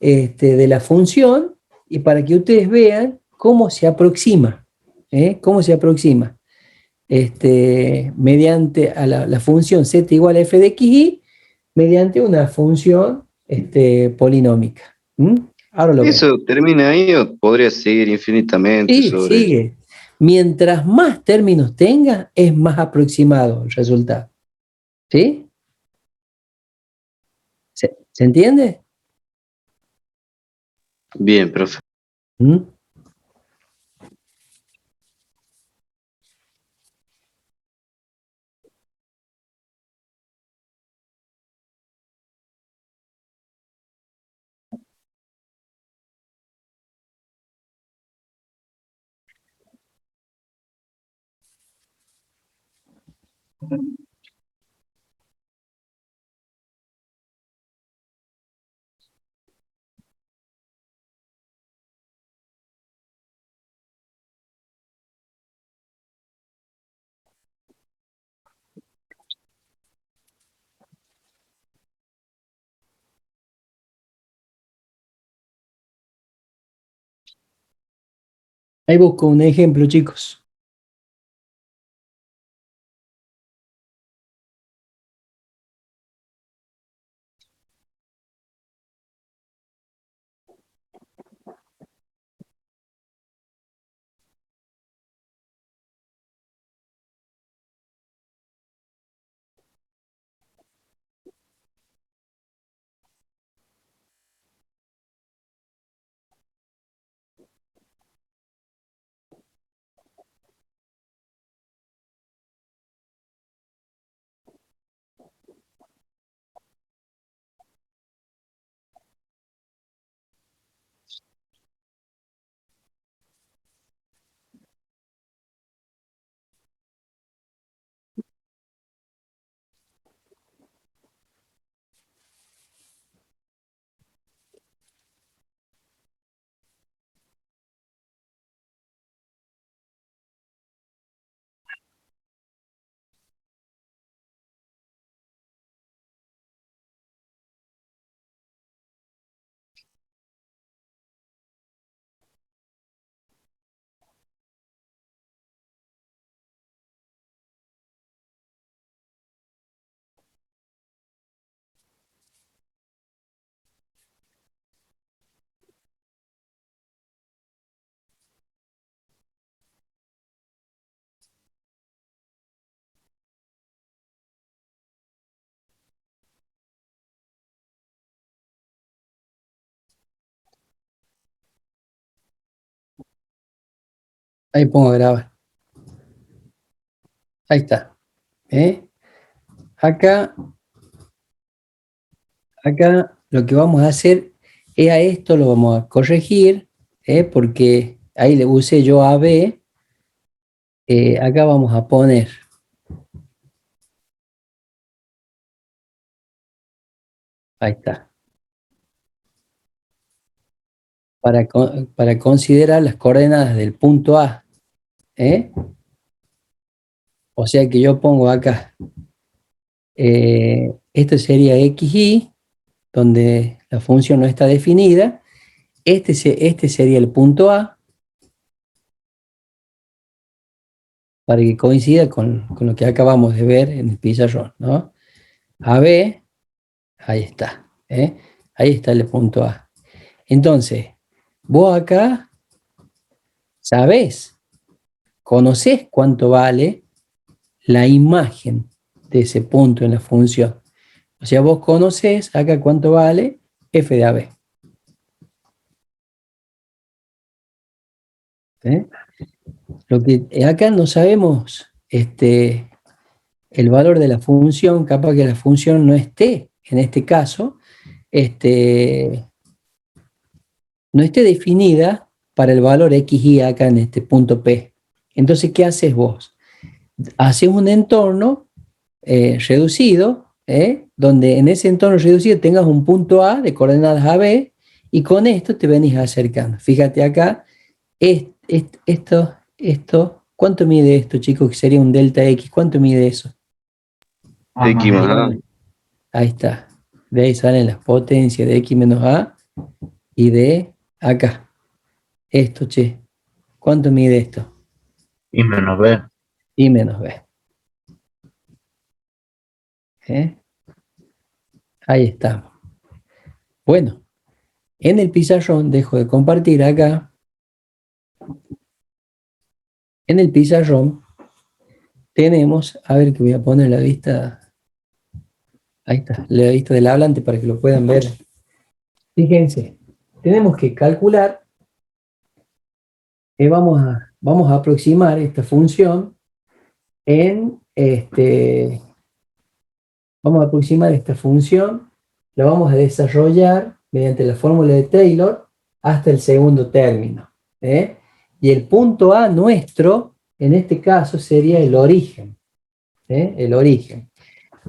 de la función y para que ustedes vean cómo se aproxima, cómo se aproxima mediante a la función z igual a f de xy mediante una función polinómica. Ahora lo vemos. ¿Eso termina ahí o podría seguir infinitamente Sí, sobre eso? sigue. Mientras más términos tenga, es más aproximado el resultado. ¿Sí? ¿Se entiende? Bien, profe. ¿Mm? Ahí busco un ejemplo, chicos. Ahí pongo a grabar. Ahí está. ¿Eh? Acá lo que vamos a hacer es a esto lo vamos a corregir, porque ahí le usé yo AB. Acá vamos a poner ahí está. Para considerar las coordenadas del punto A. O sea que yo pongo acá, esto sería XY, donde la función no está definida. Este sería el punto A, para que coincida con lo que acabamos de ver en el pizarrón, ¿no? AB, ahí está, ahí está el punto A. Entonces, vos acá sabés, conocés cuánto vale la imagen de ese punto en la función. O sea, vos conocés acá cuánto vale f de AB. Lo que acá no sabemos el valor de la función, capaz que la función no esté, en este caso, no esté definida para el valor x, y acá en este punto P. Entonces, ¿qué haces vos? Haces un entorno reducido, donde en ese entorno reducido tengas un punto A de coordenadas AB, y con esto te venís acercando. Fíjate acá, esto, ¿cuánto mide esto, chicos? Que sería un delta X, ¿cuánto mide eso? X más A. Ahí está. De ahí salen las potencias de X menos A y de acá. Esto, che. ¿Cuánto mide esto? Y menos B. Y menos B. Ahí estamos. Bueno, en el pizarrón dejo de compartir acá. En el pizarrón tenemos, a ver que voy a poner la vista, ahí está, la vista del hablante para que lo puedan ver. Fíjense, tenemos que calcular, vamos a aproximar esta función vamos a aproximar esta función, la vamos a desarrollar mediante la fórmula de Taylor hasta el segundo término. Y el punto A nuestro, en este caso, sería el origen. El origen.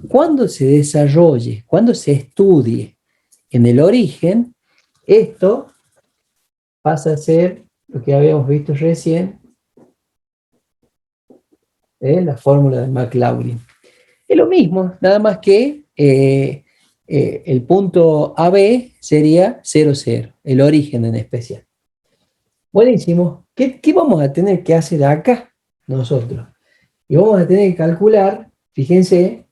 Cuando se desarrolle, cuando se estudie en el origen, esto pasa a ser lo que habíamos visto recién, la fórmula de Maclaurin. Es lo mismo, nada más que el punto AB sería 0, 0, el origen en especial. Buenísimo. ¿Qué vamos a tener que hacer acá nosotros? Y vamos a tener que calcular, fíjense,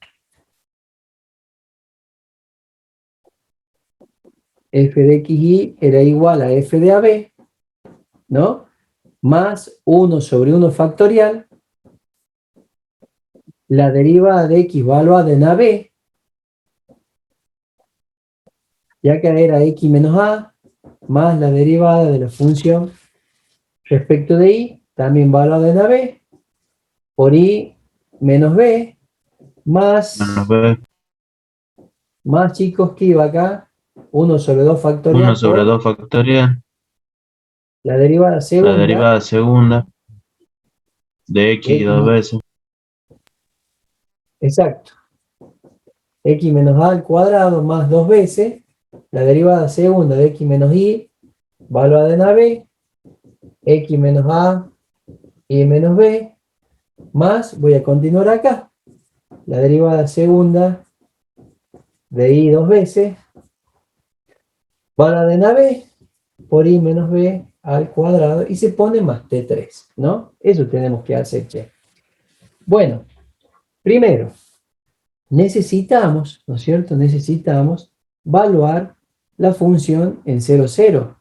f de xy era igual a f de AB, ¿no? Más 1 sobre 1 factorial, la derivada de x evaluada en AB, ya que era x menos a, más la derivada de la función respecto de y, también evaluada en AB, por y menos b, más chicos que iba acá, 1 sobre 2 factorial. 1 sobre 2 factorial. La derivada segunda. La derivada segunda de x dos veces. Exacto. X menos a al cuadrado más 2 veces. La derivada segunda de x menos y, evaluada en AB, x menos a, y menos b, más, voy a continuar acá, la derivada segunda de y 2 veces, evaluada en AB, por y menos b al cuadrado, y se pone más t3, ¿no? Eso tenemos que hacer, che. Bueno, primero, necesitamos, ¿no es cierto? Necesitamos evaluar la función en 0, 0.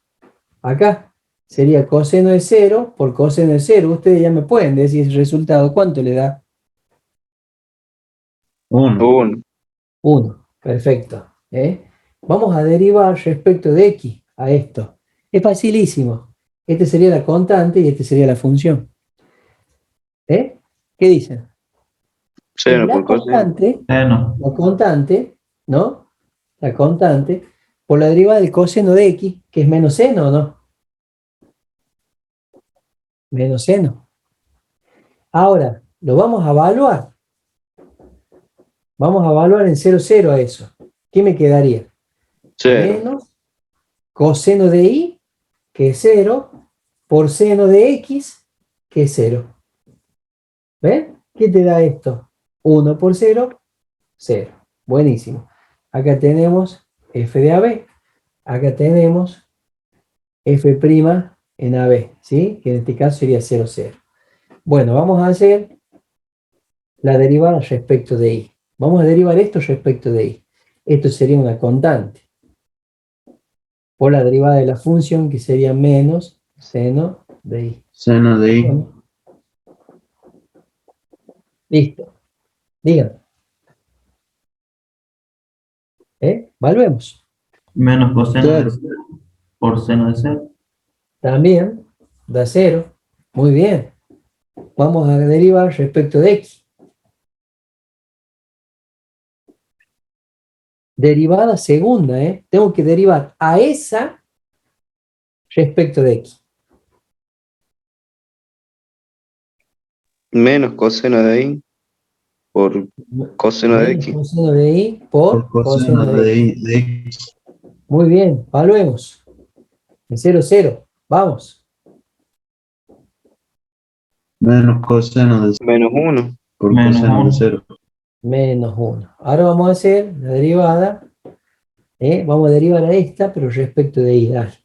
Acá sería coseno de 0 por coseno de 0. Ustedes ya me pueden decir el resultado. ¿Cuánto le da? 1. 1. Perfecto. Vamos a derivar respecto de x a esto. Es facilísimo. Este sería la constante y este sería la función. ¿Qué dicen? Seno La por coseno. La constante, ¿no? La constante por la derivada del coseno de x, que es menos seno, ¿o no? Menos seno. Ahora, lo vamos a evaluar. Vamos a evaluar en 0, 0 a eso. ¿Qué me quedaría? 0. Menos coseno de y, que es 0, por seno de x, que es 0. ¿Ven? ¿Qué te da esto? 1 por 0, 0. Buenísimo. Acá tenemos f de AB. Acá tenemos f' en AB, ¿sí? Que en este caso sería 0, 0. Bueno, vamos a hacer la derivada respecto de y. Vamos a derivar esto respecto de y. Esto sería una constante. Por la derivada de la función, que sería menos seno de y. Seno de y. Bueno. Listo. Digan. Volvemos. Menos coseno Claro. de 0 por seno de 0. También da 0. Muy bien. Vamos a derivar respecto de x. Derivada segunda, tengo que derivar a esa respecto de x. Menos coseno de y por coseno de Menos x. coseno de y por coseno de x. de x. Muy bien, evaluemos. En 0, 0. Vamos. Menos coseno de 0 Menos 1. por Menos coseno de 1. 0. Menos 1. Ahora vamos a hacer la derivada. Vamos a derivar a esta, pero respecto de y. Dale.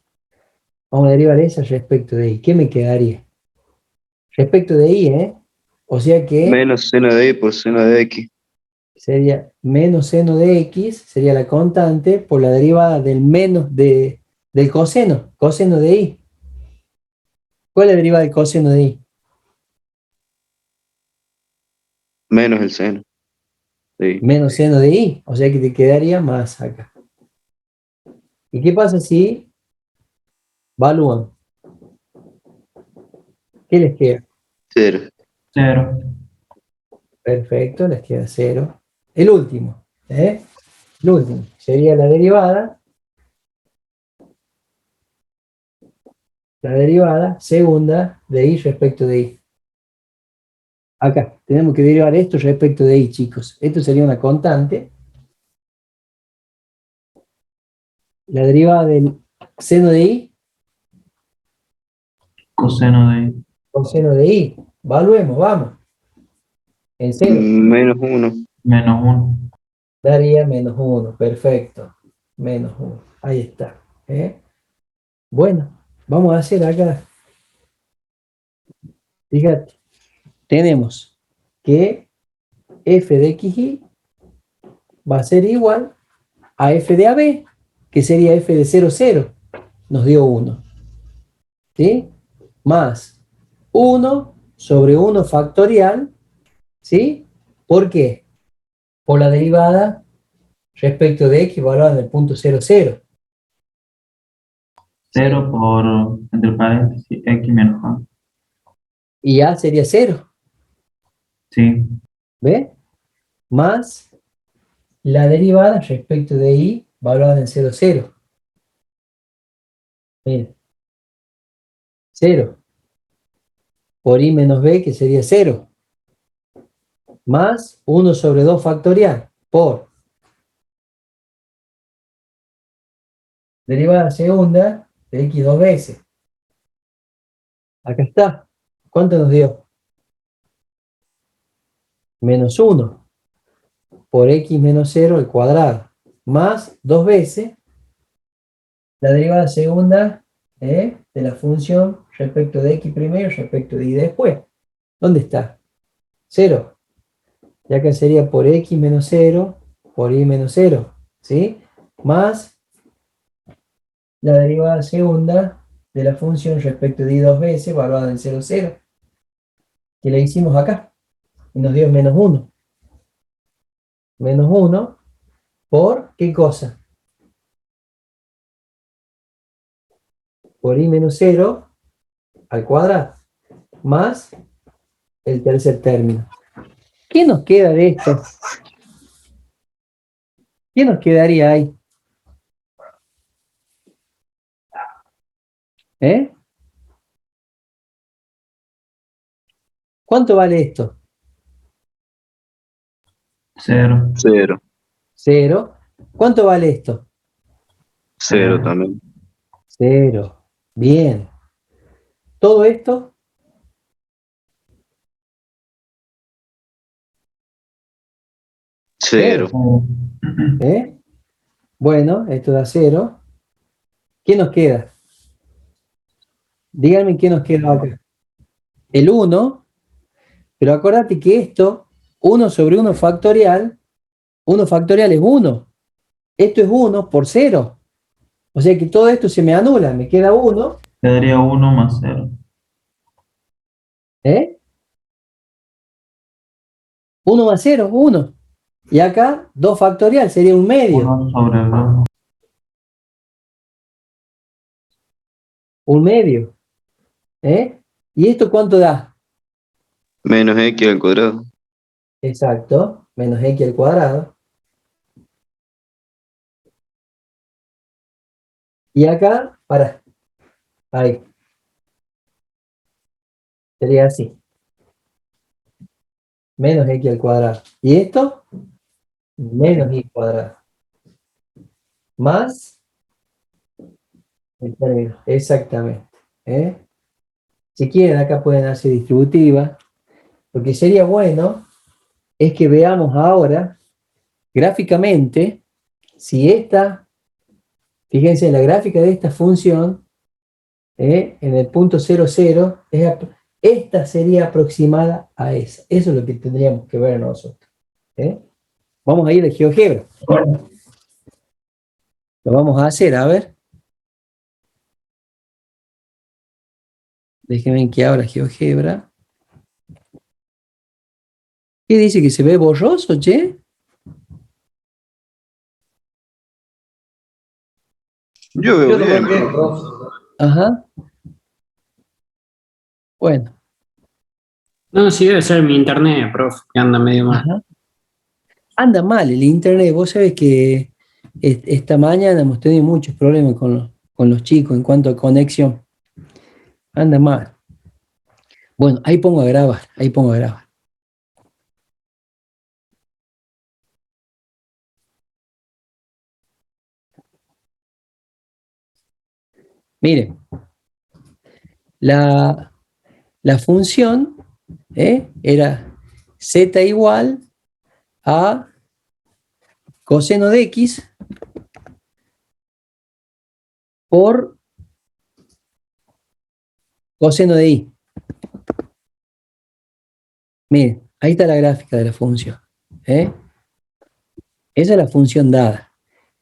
Vamos a derivar esa respecto de y. ¿Qué me quedaría? Respecto de y, O sea que Menos seno de y por seno de x. sería menos seno de x, sería la constante, por la derivada del menos del coseno de y. ¿Cuál es la derivada del coseno de y? Menos el seno. Sí. Menos seno de i, o sea que te quedaría más acá. ¿Y qué pasa si evalúan? ¿Qué les queda? 0. 0. Perfecto, les queda 0. El último, ¿eh? El último sería la derivada segunda de i respecto de i. Acá, tenemos que derivar esto respecto de i, chicos. Esto sería una constante. La derivada del seno de i, Coseno de i. coseno de i. Evaluemos, vamos. En 0 Menos 1. Menos 1. daría menos 1. Perfecto. Menos 1. Ahí está. ¿Eh? Bueno, vamos a hacer acá. Fíjate, tenemos que f de xy va a ser igual a f de AB, que sería f de 0, 0. Nos dio 1. ¿Sí? Más 1 sobre 1 factorial. ¿Sí? ¿Por qué? Por la derivada respecto de x evaluada en el punto 0, 0. 0 por, entre paréntesis, x menos a. Y a sería 0. Sí. ¿Ve? Más la derivada respecto de y evaluada en 0, 0. Mira. 0 por i menos b, que sería 0. Más 1 sobre 2 factorial por derivada segunda de x dos veces. Acá está. ¿Cuánto nos dio? Menos 1 por x menos 0 al cuadrado. Más 2 veces la derivada segunda de la función respecto de x primero respecto de y después. ¿Dónde está? 0. Y acá sería por x menos 0 por y menos 0. ¿Sí? Más la derivada segunda de la función respecto de y dos veces, evaluada en 0, 0, que la hicimos acá, y nos dio menos 1. Menos 1 por, ¿qué cosa? Por i menos 0 al cuadrado, más el tercer término. ¿Qué nos queda de esto? ¿Qué nos quedaría ahí? ¿Eh? ¿Cuánto vale esto? 0. 0. 0. ¿Cuánto vale esto? 0 también. 0. Bien. Todo esto, 0. ¿eh? Bueno, esto da 0. ¿Qué nos queda? Díganme qué nos queda acá. El 1, pero acuérdate que esto, 1 sobre 1 factorial es 1. Esto es 1 por 0. O sea que todo esto se me anula, me queda 1. Quedaría 1 más 0. ¿Eh? 1 más 0, 1. Y acá 2 factorial sería un medio. 1 sobre 2. Un medio. ¿Eh? ¿Y esto cuánto da? Menos x al cuadrado. Exacto, menos x al cuadrado. Y acá, ahí. Sería así. Menos x al cuadrado. ¿Y esto? Menos y cuadrado. Más el término. Exactamente. ¿Eh? Si quieren, acá pueden hacer distributiva. Lo que sería bueno es que veamos ahora, gráficamente, si esta, fíjense, en la gráfica de esta función, en el punto 0, 0, esta sería aproximada a esa. Eso es lo que tendríamos que ver nosotros. Vamos a ir a GeoGebra. Lo vamos a hacer, a ver. Déjenme que abra GeoGebra. ¿Qué dice? ¿Que se ve borroso, che? Yo veo Yo lo veo bien, bien, profe. profe. Ajá. Bueno. No, sí debe ser mi internet, profe, que anda medio mal. Ajá. Anda mal el internet. Vos sabés que esta mañana hemos tenido muchos problemas con los chicos en cuanto a conexión. Anda mal. Bueno, ahí pongo a grabar, ahí pongo a grabar. Miren, la función era z igual a coseno de x por coseno de y. Miren, ahí está la gráfica de la función. Esa es la función dada.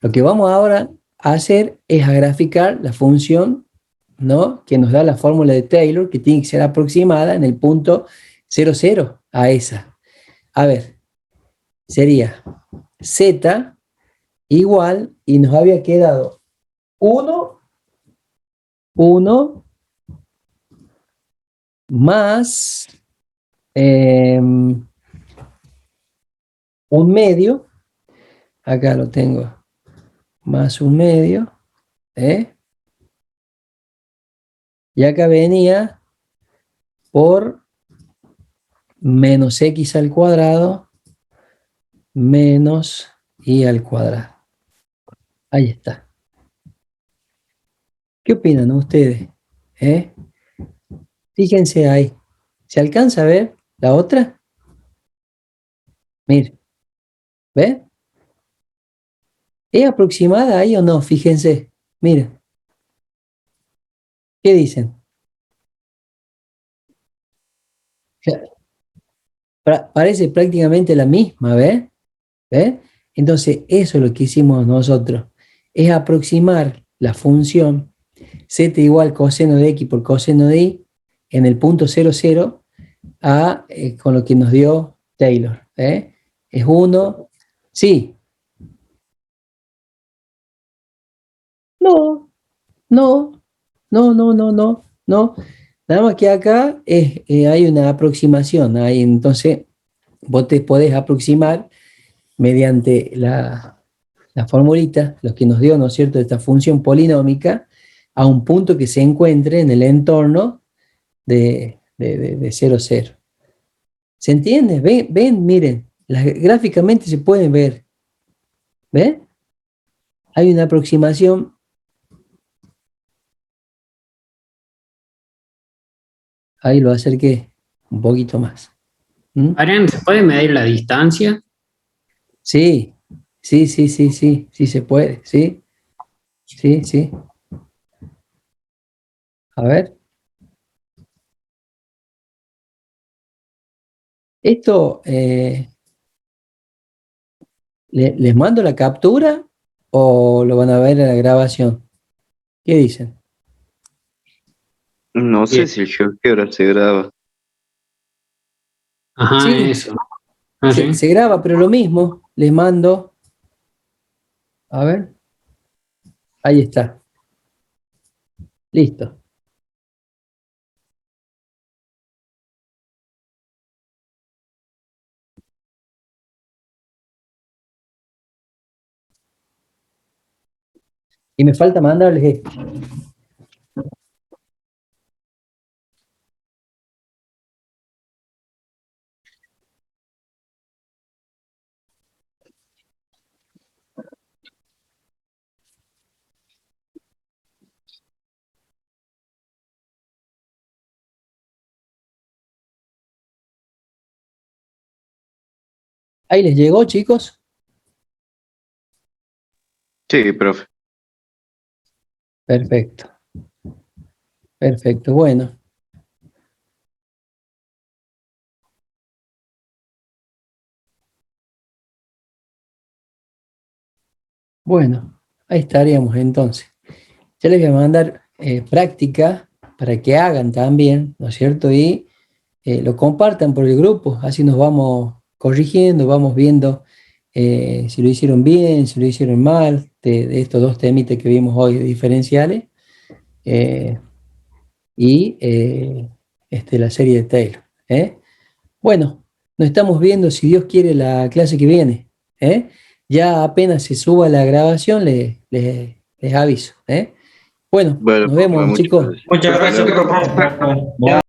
Lo que vamos ahora a hacer es a graficar la función, ¿no?, que nos da la fórmula de Taylor, que tiene que ser aproximada en el punto 0,0 a esa. A ver, sería z igual, y nos había quedado 1 más un medio, acá lo tengo, más un medio, y acá venía por menos x al cuadrado menos y al cuadrado. Ahí está. ¿Qué opinan ustedes? Fíjense ahí. ¿Se alcanza a ver la otra? Miren. ¿Ven? ¿Es aproximada ahí o no? Fíjense. Miren. ¿Qué dicen? Parece prácticamente la misma, ¿ves? ¿Ves? Entonces, eso es lo que hicimos nosotros. Es aproximar la función z igual coseno de x por coseno de y en el punto 0,0 a, con lo que nos dio Taylor. Es 1. Sí. No. Nada más que acá hay una aproximación. Ahí, entonces, vos te podés aproximar mediante la formulita, lo que nos dio, ¿no es cierto?, esta función polinómica, a un punto que se encuentre en el entorno de 0,0. ¿Se entiende? Ven, miren, gráficamente se pueden ver. ¿Ven? Hay una aproximación. Ahí lo acerqué un poquito más. Arián, ¿se puede medir la distancia? Sí se puede, sí. A ver. Esto, ¿les mando la captura o lo van a ver en la grabación? ¿Qué dicen? No sé Bien. si el GeoGebra se graba. Ajá, Sí, eso. Ah, sí. se graba, pero lo mismo, les mando. A ver. Ahí está. Listo. Y me falta mandarles esto. Ahí les llegó, chicos. Sí, profe. Perfecto. Bueno. Bueno, ahí estaríamos entonces. Ya les voy a mandar práctica para que hagan también, ¿no es cierto? Y lo compartan por el grupo, así nos vamos corrigiendo, vamos viendo si lo hicieron bien, si lo hicieron mal, de estos dos temitas que vimos hoy diferenciales, y la serie de Taylor. Bueno, nos estamos viendo, si Dios quiere, la clase que viene. Ya apenas se suba la grabación, les aviso. Bueno, Bueno, nos vemos, muchas chicos. gracias. Muchas gracias, profe.